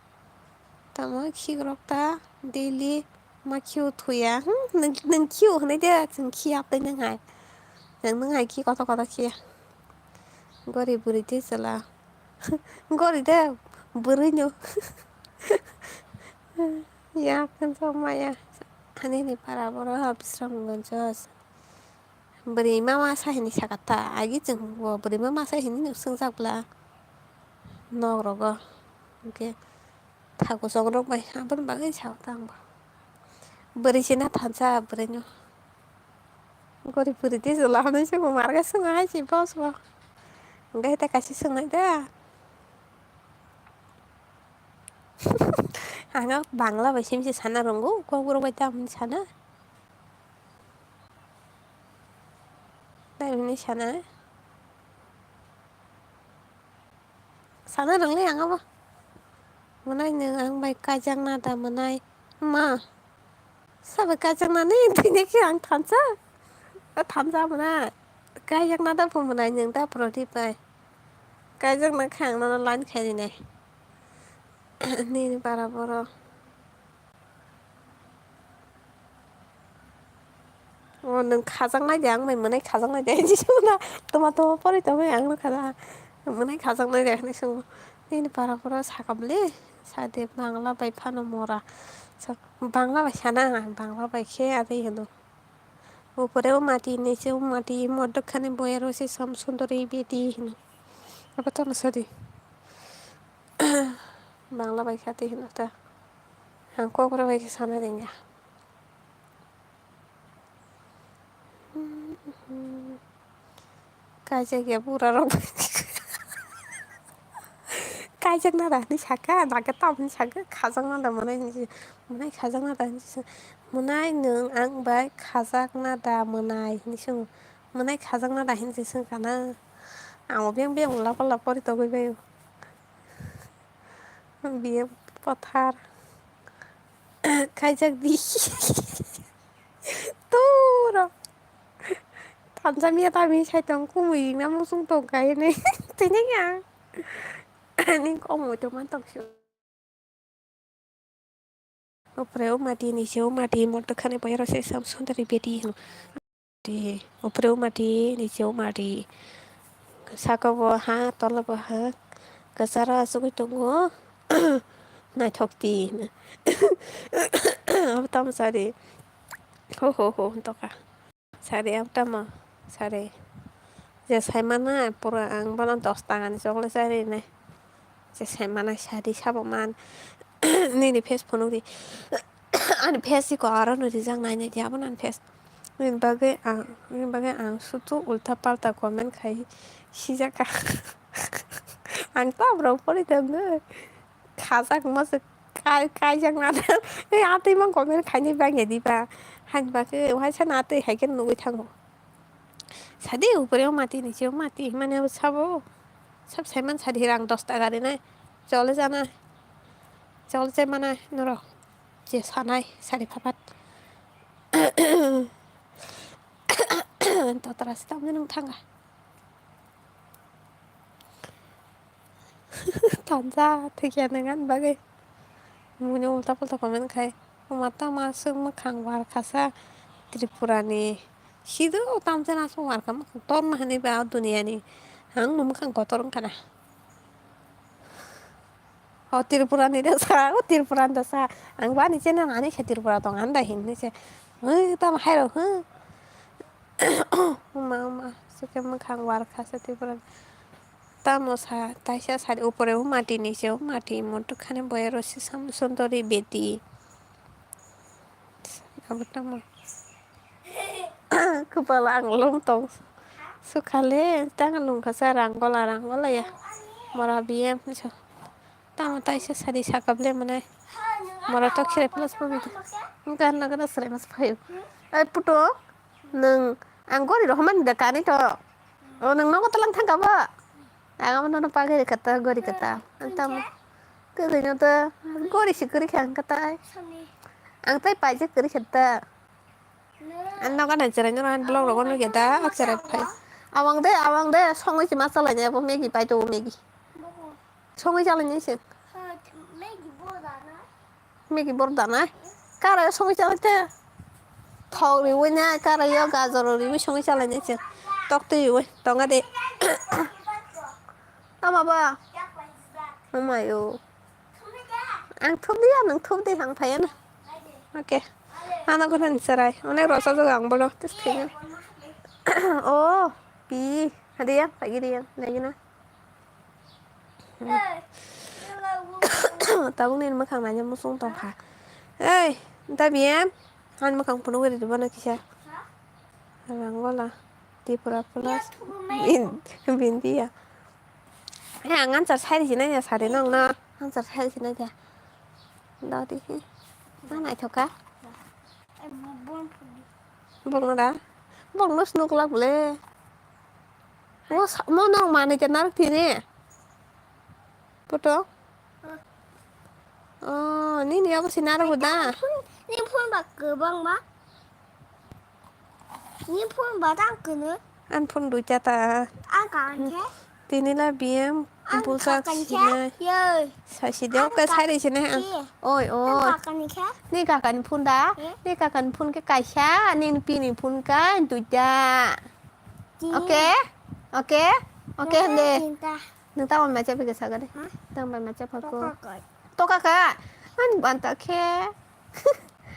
tao nói khi rokta Delhi mà kêu thuya nâng kêu này đấy chừng khi áp tới nâng ngày khi có tao kia gori buri thế là gori đấy buri nhau ya kan sama ya ini para boro habis ram gonjos बोरै मा मा साहैनि साखाथा आगे जों बोरै मा मा साहैनि सोंजाब्ला नग्रग ओके थाखो सग्रबाय आंफोर बागै सावता आंबो बोरैसो ना थानसा बोरैनो गरिब बोरैदि जोलाहानै जोंबो मारगा सोङाहाय जेबा सबा ओंखाय खायसे सोंनाय दा आंहा बांला बायसो मिसे साना रोंगौ गाव बर' बायता साना दायनि साना सानो रोंलै आंहाबो मोननाय नो आं बाय काजों नादा मोननाय मा साबे काजोंनानै थैनायखो आं थानोसै थामजामोना गायजों ना दाफौ मोननाय नों दाफोराव थैबाय गायजोंना खांना लानो खायनो नै बारा बर' अ नों खाजां नायदो आं मोननाय खाजां नायदो बिदिसोना टमाट' फरिथाबाय आंनो खाजा मोननाय खाजां नायनायखौनो सों नैनो बाराफोरा सागाबलै सादे बांला बाय फानो मरा बांला बाय साना आं बांला बायखे आदै होनो ऊपरे माटी नीचे माटी मड खाने बोयर से सम सुंदर बेटी अब तो नसरी बांला बायखाती होनता हांको ओकरा बायके साना देंगे काय जायगाया बुरा राव कायजों नादा साखा नागिर ताबनि साखो खाजां नादा मोननाय खाजां नादा मोननाय नों आं बाय खाजाक नादा मोननाय सो मोननाय खाजां नादा हिनसो सोंखाना आं बें उला फाला फरित गबाय बियो पथार खायजाक तुर थानजानिया ताबि सायथं कुमुयिंना मुसुं तंखायनै तैनायया नि कमयत मान तंसु ऊपरे माटी नीचे माटी मट खाने पर से सब सुंदर बेटी ऊपरे माटी नीचे माटी साकाबो हा तलबो हा गोजारा सगै दङ नायथकथि अब तामसारि हो तका सारे अब तमा सारे जेसाय माना पुरा आं बाना 10 ताकानि चक्लेट सारिनाय जेसाय माना सारि साबमान नैनि फेस फुनोरि आंनि फेसिखौ आरो नुदि जां नायनाय दियाबो आंनि फेस बागै आं सुथु उल्था पाल्टा कमेन्ट खायो सिजाखा आं ताब्राव फरायदोंनो खाजाक मासो कायजाक नादा आतै मान कमेन्ट खायनो बाङेदिबा हायबाखै वहाय साना आतै हायगोन नुबाय थागौ सादि ऊपरे माटी नीचे माटी माने साबो सब साइमान सादि रां 10 ताका देना चले जाना चल जे माना नर जे सानाय सारि फाफात ततरासो तामने नों थाङा थानजा थैखाया नोङा आंनि बागै मुनो उल्था पुल्था कमेन्ट खाय माता मासो मोखां बारखासा त्रिपुरानि सिदो तामजाना सवारखा तरना होनैबा दुनियानि आं मोखांखौ तरनखाना त्रिपुरानि दसा त्रिपुरानि दसा आं बानिसै नानानै त्रिपुरा दं आन्दाय हिननोसै ताम हायराव हो मा सुखे मोखां बारखासा त्रिपुरानि तामसा ताइसा सारि ऊपरे माटी नीचे माटी मोटू खाने बयर से सुंदरी बेटी अब तमा kepala anglung tong sukale tangan lung kasara anggola ya marabiem so tama tai se sadi sakable mana mara tok sire plus pumi kan naga sire mas payo ai puto neng anggori rohman dekani to oh neng no talang tangkaba agam no pagari kata gori kata antam kerino to gori sikuri kan kata ang tai paje kuri kata anh đâu có này chơi nó anh lâu rồi con nó kita chơi phải awang deh xong rồi chỉ masalah nya apa Maggie pai tu Maggie xong rồi jalan ni sih Maggie bordana kara xong rồi jalan te thau riu nya kara yo gazor riu xong rồi jalan ni sih tok tu riu tong ada tama ba mama yo ang thum dia ang phayan oke anak ko nan sarai onek rasa juga ang bolo terus kayaknya Ồ, bí, đi em, phải đi em, này như nào? Tao nên makan nanya musuh tong kha. Entah biam, han makan penuh di mana kisah? Ranggola, di pura-pura, binti ya. Ngan cat saya di sini ya, sari nong na, ngan cat saya di sini ya. Đó đi, nó này thôi cả. Bông nó đã, bông nó snook lắm lệ. Mau nong mana cat narik sini? Betul? Ini aku sinar udah. Ini pun bak gebang ba? Ini pun batang kene. An pun du chata. Akan ke? Tini lah biam. Busa sini. Ye. Saya dia ke saya di sini. Oi. Akan ke? Ni kakan pun dah. Ni kakan pun ke kaisha. Ni pini pun kan du ja. Oke. Deh. Nung tahu macam apa kisah kan? Tahu macam apa aku? Toka kak. An bantah ke?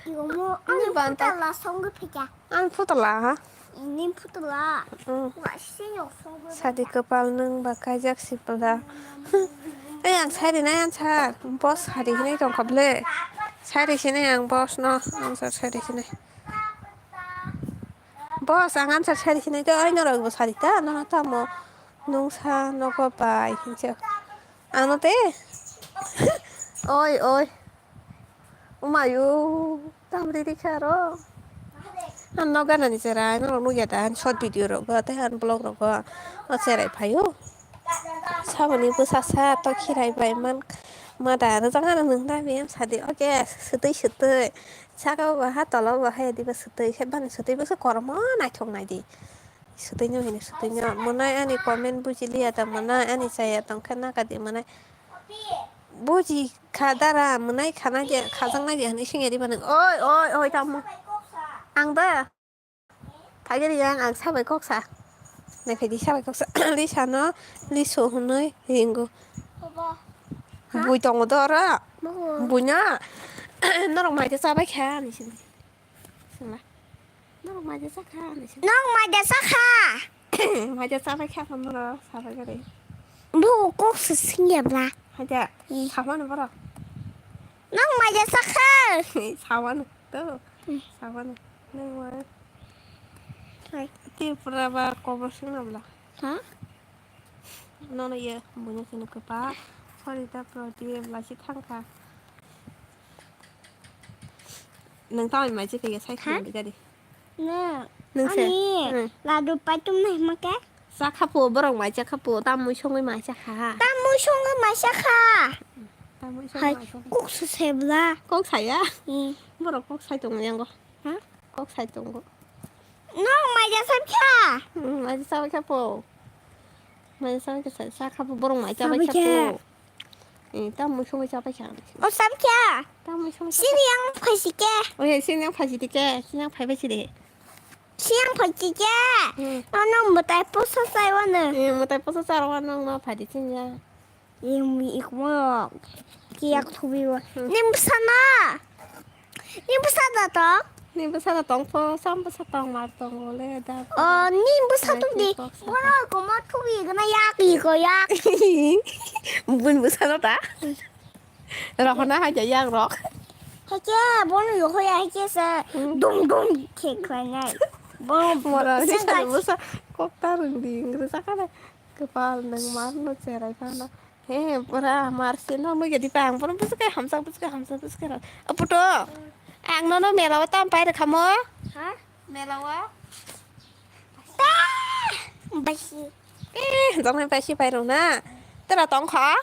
Ibu, ini putlah songgup ya. An putlah. Ini putlah. Wah, sih yok songgup. Sadi kepal nung bakajak si pula. Yang saya di nanya car, bos hari ini dong kable. Saya di sini yang bos no, saya di sini. Bos, angan saya di sini tu, ayo orang bos hari ta, no tamu, nung sa no ko pai, hijau. Anu teh, oi. Umayu, tam diri karo. An no gana ni cerai, no nu ya dan short video ro ga te an blog ro ga o cerai phayo. Sabani bu sasa to khirai bai man ma da no jangan nung da bem sadi oke sutei. Saka ba ha tolo ba ha di ba sutei he ban sutei ba se korma na thong nai di. Suteinya ini suteinya monai ani komen bu jili ada monai ani saya tong kana ka di monai. Buji kadara monai kana je khajang nai di ani singe di ban. Oi tam. Ang da. Phải cái yang ang sao vậy cốc sa. Này phải đi sao vậy cốc sa. Đi sao nó đi số hôm nay hiện go. Bùi tòng đó ra. Bùi nhá. Nó đồng mày cho sao bách kha này xin. Nó đồng mày cho sao kha này xin. Nong mai sắc ha. Mày cho sao bách kha không nó sao bách cái đấy. Bu cốc sinh nghiệp là. Hay chưa? Sao nó bắt đầu. Nong mai sắc ha. Sao nó. Đó. Sao nó. Nên mà. Ti pernah conversation apa? Hah? Nono ya, punya sini kepa. Sorry ta prodi belajar thangka. Neng tahu mai cik kayak saya kira jadi. Nè. Neng se. Là được bài trong này mà cái. Sa kapu berong mai cik kapu tamu chung mai cik ha. Tamu chung mai cik ha. Tamu chung mai. Cốc sẽ là. Cốc saya. Berong cok saya tung yang go. Hả? Cok saya tung go. Nong mai sắc ha. Mai sao kapu. Mai sao cái sa kapu berong mai cik kapu. Tamu chung cik apa cik? Ô sắc ha. Tamu chung. Xin yang phải gì ke? Ôi xin yang phải gì ke? Xin yang phải gì đấy? Xin yang phải gì ke? Nó một tay bút sắc sai quá nè. Một tay bút sắc sai quá nó phải đi xin ya. Ini ikmo kiyak thubi wa. Nimbusana. Nimbusana to? Nimbusana tong po sam busa tong mar tong ole da. Nimbusana di. Wala ko ma thubi kana yak ko yak. Bun busana ta. Rồi hôm nay hai chạy giang rồi. Hay chứ, bố nó có hay chứ sao? Đùng thiệt là này. Bố Mora sih saya busa kok tarung di Inggris kan kepala nang mar no cerai kana. Pura marsin no jadi pang pun busa hamsa. Apa tuh? Ang no melawa tampai được kamu? Hả? Melawa? Basi. Giống như basi phải rồi nè. Tức là tống khó.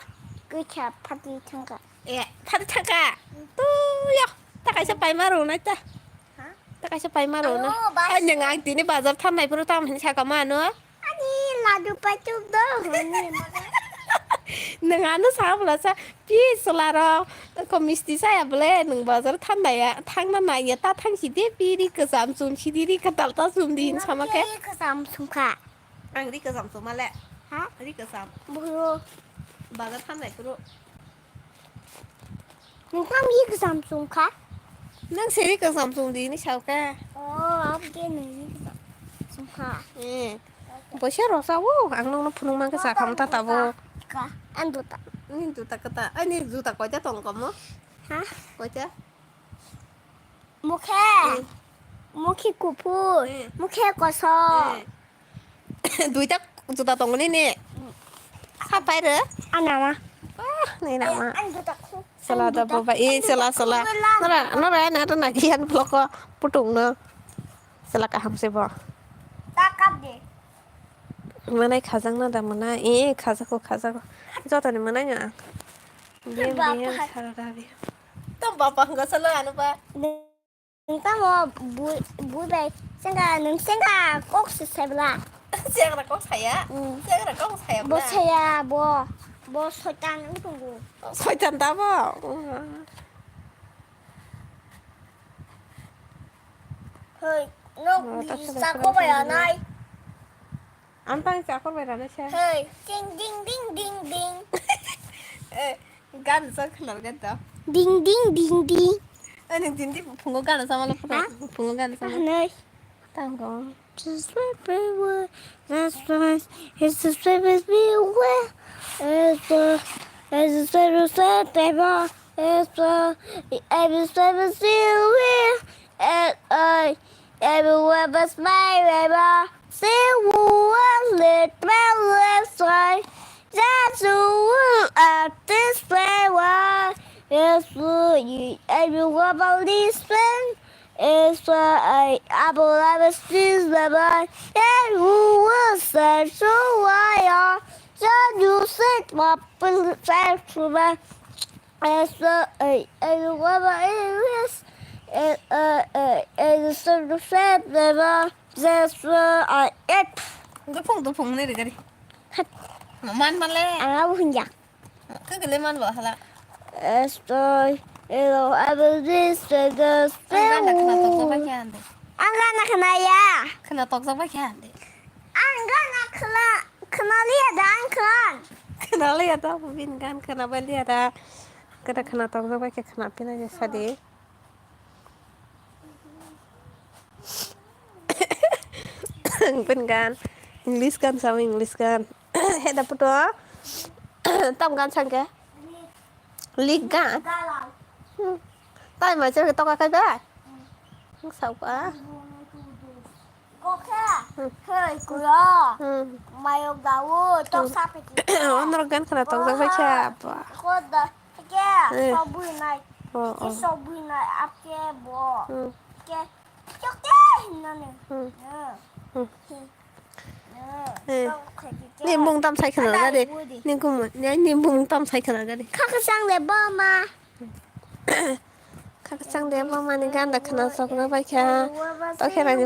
Cứ chả phát đi thằng cả. Phát thằng cả. Ta cái sẽ bay mà rồi nè ta. Ta cái sẽ bay mà rồi nè. Nhưng anh tí này bà dập thăm này, bữa tao mình sẽ có mà nữa. Anh là được bài chung đó. Nhưng anh nó sao là sao? Chứ là rồi. Komisi saya boleh nung bazar thăm này à. Thằng nó này ta thằng chỉ tiếp đi cái giảm zoom chỉ đi cái tạo ta zoom đi sama cái. Cái giảm zoom cả. Anh đi cái giảm zoom mà lẹ. Hả? Đi cái giảm. Bữa. Bazar thăm này bro. Mình thăm đi cái giảm zoom cả. Nang seri ke Samsung di ini sao ka? Oh, apa dia ni? Bosya rosa wo, ang nong punung mang kesa kamu tak tahu. Ando tak. Ini juta kata, ini juta kau aja tong kamu. Hah? Kau aja. Mukhe kupu. Mukhe koso. Duita juta tong ini nih. Apa itu? Anama. Ini nama. Ando tak. Salah ada apa? Salah. Nora, nada nagian blok putung no. Salah kaham sih bo. Takap deh. Mana khazang nada mana? Khazako. Jauh ni mana ya? Dia salah dah. Tom papa enggak salah anu pak. Kita mau buat senga kok sebelah. Siapa kok saya? Siapa kok saya? Bos saya bos sotan tunggu. Sotan apa? Hei, nok bisa kok bayar naik. Ampang sih aku bayar naik sih. Hei, ding. Gan kenal gitu. Ding. Ini dinti pungu gan sama lo pungu gan sama. Naik. Tanggung. Just everywhere. That's right. It's the same as me. It's the table. It's the everywhere but my river. See one little side. That's the world at this way. It's everywhere but this way. It's I believe it's this level. And who will say so why so you said what self to me. It's everywhere but it is. It's the same level. That's I it. Tôi phùng này được cái đi. Man le. Anh không nhặt. Cái lên man bỏ hả? Hello, I will this the Angana kenaya. Kena tok sama kan? Angana kena lihat kan. Kena lihat apa bin kan? Kena beli ada. Kena tok sama kayak kena pina aja sadi. Bin kan? English kan sama English kan? Heda puto. Tam kan sang ke? Lig kan? Tay mà chơi tao cái đấy. Không sao quá. Có hơi cùa. Mày gạo tao sắp phải. Nó gan kena tong sang phải siapa? Có đó. Cái sabun này. Cái sabun này áp cái bộ. Cái chọc cái nó nè. Ni mung tam sai kena cái đi. Ni cũng ni mung tam sai kena cái đi. Kakak sang Debbarma. Kakak sang Debbarma ni kan dah kena sok na baik ya. Tak kira ni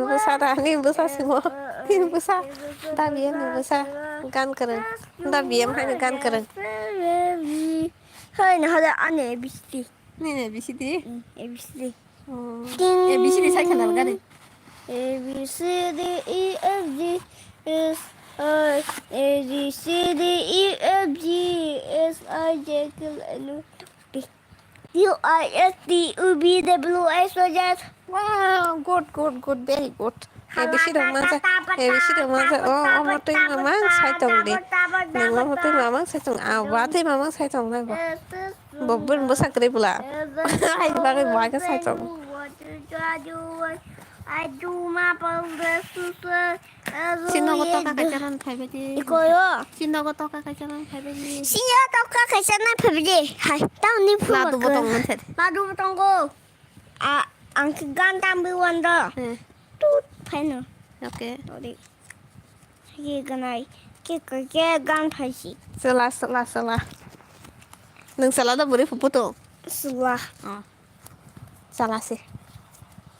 besar semua. Ni besar. Dah biam ni besar. Gan keren. Dah biam hanya gan keren. Hey, nah ada aneh ABC. Ni ABCD. ABC. ABCD sai kena cái đi. A B C D E F G S I A B C D E F G S I J K L M N O P U I S T U V W X Y Z. Wow, good, very good. ABC dong masa. Oh, mau tuh mamang sai tong di. Neng mau tuh mamang sai tong awat tuh mamang sai tong lagi. Bobon besar kali pula. Hai bagai bagai sai tong. Aduh, mapa udah susah. Sino ko to kakajaran pabedi. 이거요. Sino ko to kakajaran pabedi. 신여도 kakasana pabdi. Hai, tao ni fu. Ladu botong mencet. Ladu botong go. Ang gandam biwanda. Tut, pen. Oke. Sorry. Lagi ganai. Kita gan pasi. Salah. Neng salah dah boleh puputo. Selah. Salah sih.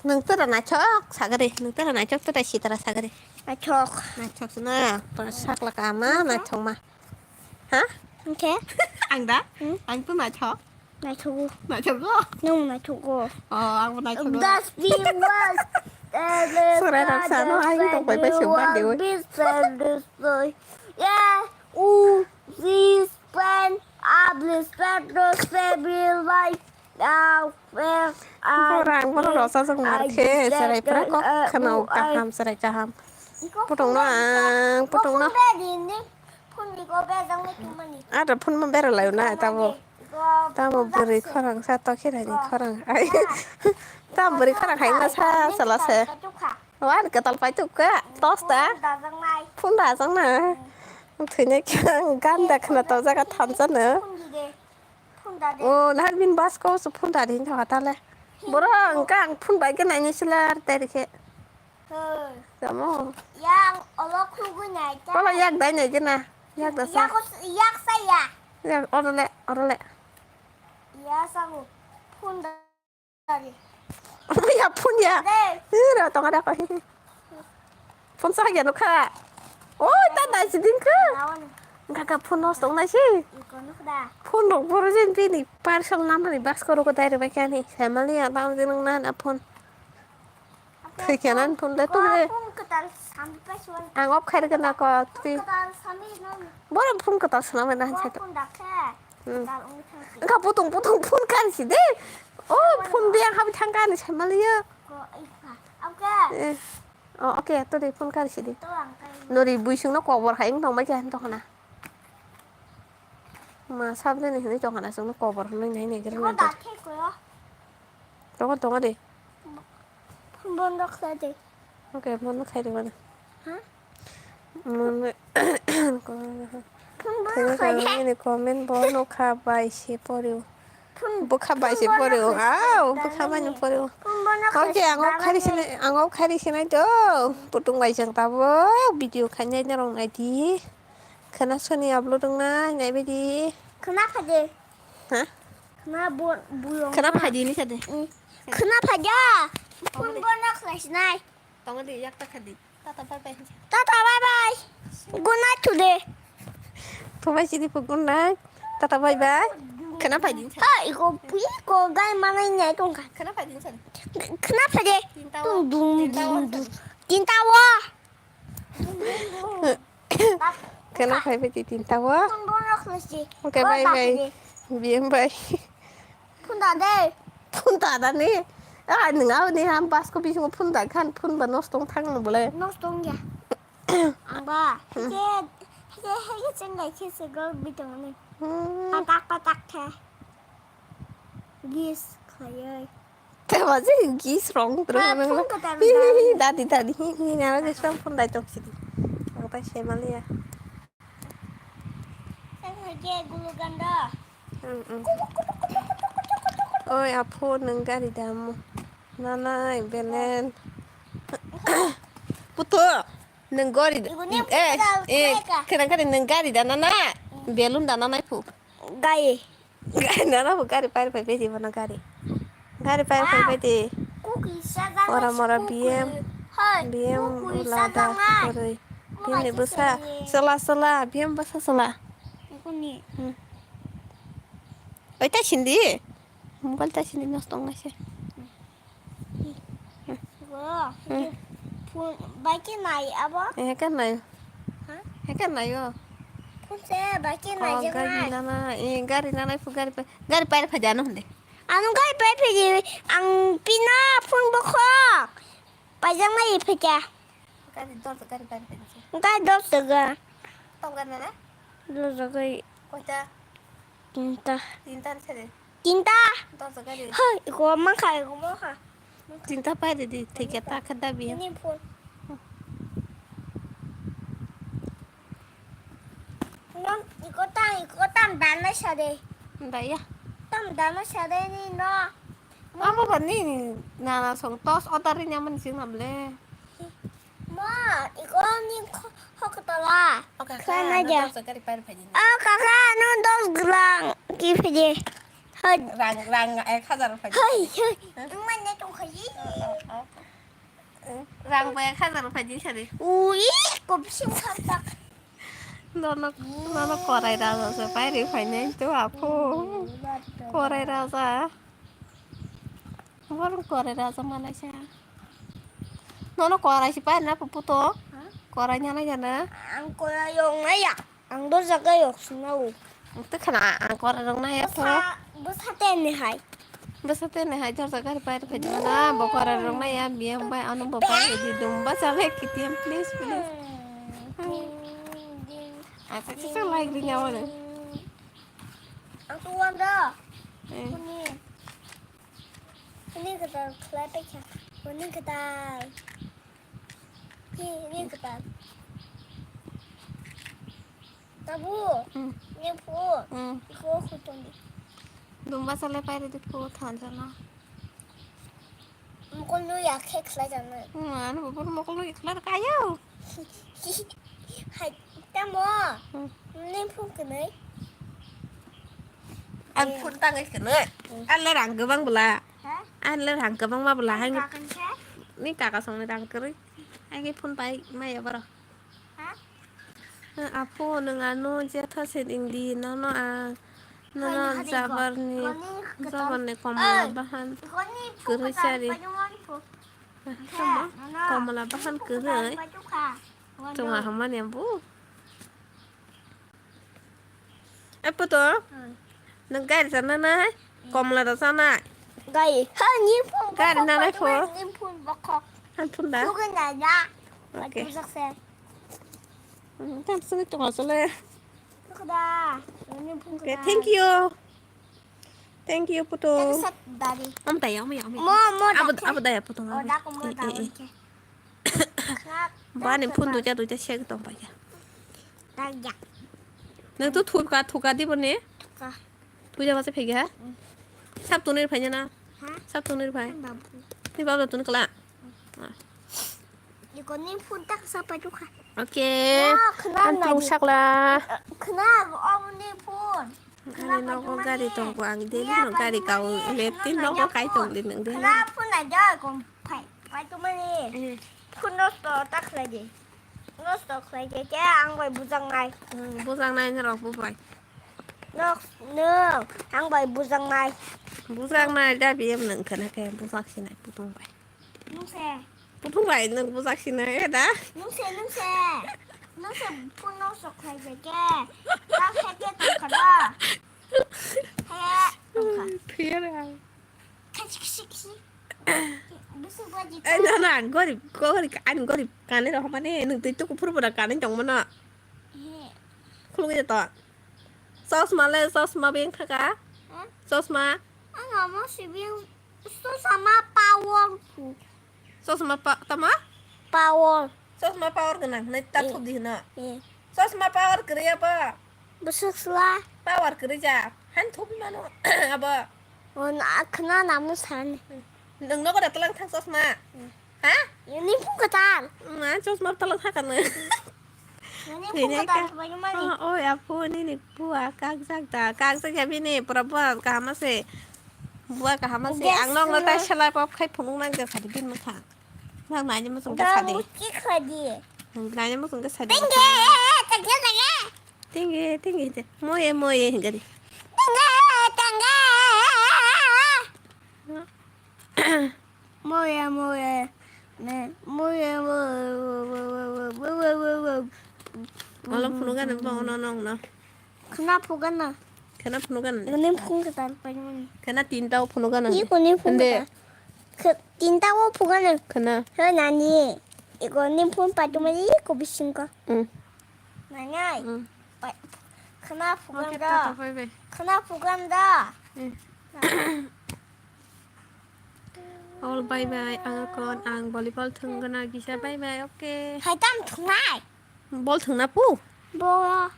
Neng tu dah nacok, sagari. Neng tu dah nacok tu dah si terasa sagari. Nacok sana, persak lah kama nacok mah. Hah? Okay. Ang dah? Ang tu nacok. Nacok go. No, nacok go. Oh, ang nacok go. Das was. Surat sana ang tu boleh bersumpah dewa. Yeah. This plan. Ablis Pedro Sebil Life. Now where Orang mana rasa sang marke serai pernah kok kenal kaham serai kaham Potong no ang potong no. Ada pun memberi layu na tamu beri korang satu kira ni korang. Tamu beri korang hai masa selesai. Wah ketal pai tu ke tos ta. Pun dah sang na. Ternyata kan ganda kena tahu jaga tansa na. Oh nah bin bas kau sepun dah din tahu tak le. Borang kang pun baik kan ini selar tadi ke. Kamu. Yang Allah klugunya itu. Kalau yak dah ni je na. Yak dah sah. Yak saya. Yak orang le. Ya sangu. Pun dari. Ya pun ya. Dah tong ada kau. Pun sah ya nuka. Oh tak dah sedih ke? Enggak pun nos tong nasi. Pun dong porojen pini. Parcel nama ni bas kau rokok dari bagian ni. Family ya bang jeneng nan apun. Kekianan pun dah tu le. Angop khair kena kau tu. Boleh pun ketal selama dah cakap. Enggak potong pun kan sih deh. Oh pun dia habis tangkan family ya. Oh oke tu deh pun kan sih deh. Nuri buisung nak cover hai tong mai kan tong na. Ma sab le ni ni tong na sung nak cover nang ni kira na. Tong deh. Bondok tadi. Oke, mau khai di mana? Hah? Mau Bondok ini komen bono kabai si poriu. Buka bai si poriu. Buka mana poriu? Oke, angop khai di sini tu. Putung bai jang tahu. Video kanya nyarong ID. Kena Sony upload na, nyai bedi. Kenapa deh? Hah? Kenapa di ini saja? Kenapa dia? Pun bondok selesai. Tunggu deh, yak tak kadi. Tata bye. Tata bye bye. Good night today. Pemai sini pukul nak. Tata bye. Kenapa di ini? Iko gay mana ini itu kan? Kenapa di ini? Kenapa deh? Dung. Tintawa. Kenapa beti tintawa? Pun bondok selesai. Oke, bye. Biar bye. Pun dah deh. Pun tak ada nih. Nengau nih hampas ko bisa pun tak kan pun banos tong tang boleh. Nos dong ya. Amba. Hege cengai segal bidang ni. Patak teh. Gis kaya. Tapi sih gis wrong terus. Pun kata Tadi ini nara gesam pun dah tok sini. Apa sih malia? Hege gulu ganda. Oh ya pun nenggar di damu. Nana belen. Putu nenggori. Kadang-kadang nenggari dan nana belum dan nana pu. Gay. Nana pu gari pai beti mana gari. Gari pai beti. Orang biem ulada kori. Biem ni besar. Sela biem besar sela. Aku ni. Oi tak sindi. Mungkin tak sindi nos tong nasi. Pun baki naik apa? Kan naik. Hah? Kan naik yo. Pun saya baki naik jangan. Gari nana pu gari pai phajano hunde. Anu gay pai pergi ang pina pun bokok. Pajang mai pergi. Gari pai phajano. Gay dos sega. Tong kan nana? Dos sega. Kota Tinta. sede. Tinta. Dos gari. Hai, iko makai. Tinta pai di tiketa kada biem. Ini pun. Non iko tam dana sade. Ndak ya. Tam dana sade ni no. Apa bani nana song tos otari nyaman sing namle. Ma, iko ni hoktola. Oke, Kan aja. Dos gari pai phajino. Kakak non dos gelang kifje. Hai. Rang khazar phajino. Hai. Mana tu khayi? Rang pai khazar phajino sade. Ui, kopsi khatak. Nono korai ra so pai ri phajino tu apo. Korai ra sa. Orang korai ra sa mana sih? Nono korai si pai na puputo. Korainya na jana. Ang koyong ya. Ang dos jaga yok sunau. Itu kena korai dong na ya to. Dos hate ni hai. Basta này hai cho ra cái phải phải cho nó bỏ qua rồi mày à bia mày ăn nó bỏ phải thì đừng bắt sao hết cái tiệm please please à sẽ chắc like với nhau rồi Aku ada. ừ. Ini ketal kelepek ya. Ini ketal. Ini ketal. Tabu. Ini pu. Iku khutong di. đừng bắt sao lại phải thì phụ thằng cho nó Mukul lu ya kek saja na. nó bảo nó có lúc nó cái nhau Hai, tamu. Ini pu kenai. anh phun tăng cái nữa anh lấy đằng cái băng bلا Hah? anh lấy đằng cái băng mà bلا hay Kakan saya? ní cả cái xong này đằng cái anh cái phun bay mày ở đâu Hah? à phun đừng ăn nó chỉ thao sẽ đình đi nó à nó jabar này còn là bahan cứ rồi xe đi còn là bahan cứ rồi trong là không ăn em bố ấy bố tôi nâng cái gì nữa này còn là đâu sao này Gai, ha ni pun. Gai di mana, Fu? Ni pun bakok. anh phun đã Bukan ada. ok Baju saya. tham sư cho họ số lên Bukan dah. Ni pun. ok thank you bố tôi Set dari. ông tay ông mày Mo apa đây bố tôi Oh, dah aku mau tahu. ba niệm phun tôi cho xe cái tổng bài Dah ya. nâng tôi thu cả đi bên này Ka. thu cho bao sẽ phải hả sắp tuần này phải nhá Hah? sắp tuần này phải Babu. đi bao giờ tuần cái lạ Iku ni pun tak sampai juga. ok kenal anh lagi. không sắc là Kenal om ni pun. anh nó có cái đi tổng quảng đến nó cái đi cầu lép tin nó có cái tổng đến những đến Kenal pun ada kompai. Pai tu mana? Pun no store tak lagi. No store lagi. Ke ang bai bujang nai. bố giang này nó bố phải No. Ang bai bujang nai. bố giang này đã bị em nâng cái này bố giang xin này bố tung phải Nung se. bố tung phải nâng bố giang xin này đã Nung se. Nung se pun no store lagi ke. Tak ke tak kada. He. phía ra Kecik. Besok baju. anh nó là có đi anh có đi cái này đâu không anh ấy đừng tới tôi cũng phun vào cái này chồng mà nó không biết tao sauce mà lên sauce mà biến thắc á sauce mà Ang mau si biang itu sama pawon. sauce mà tama Pawon. sauce mà power cái này này tắt thuộc đi nữa Iya. sauce mà power cái apa Besok setelah power cái gì hắn thuộc mà nó apa kena namun sana. đừng nó có đặt lên thang sauce mà hả Ini pun ketal. mà sauce mà tao lên thang cái này Ini thì pun này ketal bagaimana? ôi à phu này buah kag cái này berapa kah masih buah kah masih ang nong nó tay selai pop khai phun nang cái sadi bin mà thang nang nanya masuk cái Udah sadi musik lagi. nanya masuk cái sadi Tinggi. tinggi moye enggak di Tangga. Moya. Nah, moya. malam penugan bang no Kenapa kena? kena penugan Ini pun ketal bagaimana? kena tintau penugan Ini pun ketal. Tinta wo bukan kena nani. Ini pun pada mana iku bisingka. Nanya. Kenapa bukan dah? Kenapa bukan dah? all bye bye ang con ang volleyball thừng cái gisa bye bye ok Hai tam tungai. ball thừng na pu Bo.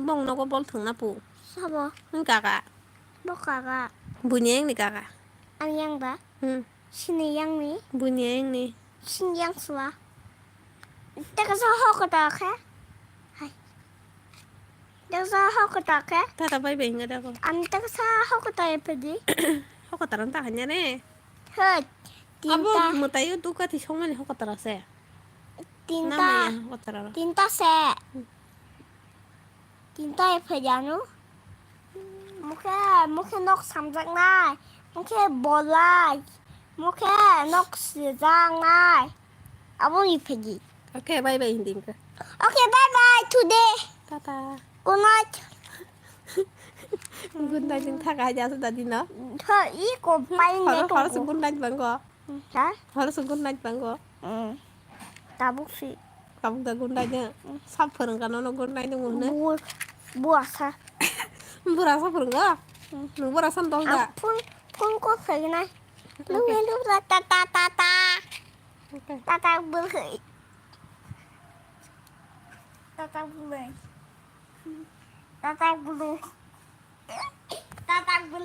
bong nó có ball thừng na pu Sabo. kakak Bo kakak. bunyi yang nih kakak Ang yang ba? Sini yang ni. bunyi yang nih Sini yang sua. Teka sa ho ko ta ke? Hai. Teka sa ho ko ta ke? tata bye bye nggak ada kok An teka sa ho ko ta pedi. kok kotoran tangannya nih He. Abo Tinta. mau tayo tuh kan tisong nih kok kotoran saya Tinta. namanya kotoran Tinta se. Tinta e pediano. Mungkin nok samjak nai. Mungkin bola. Mungkin nok sejang nai. Abang ni pergi. ok bye bye hindi ka Okay, bye bye today. tata Good night. good night yung thak aja sudah dino. Thôi ý của bay nghe Harus tunggu. good night bangko. Hả? Harus good night bangko. Tabuk sih. Kamu gak good nightnya. Sabar kan ono good night yang mana? Buasa. Berasa berengga. Lu berasa tau gak? Pun có khỉ này. Lúc lên lúc ra ta ta ta ta. Ta ta bự khỉ. Ta ta bự. Ta ta bự. Ta ta bự.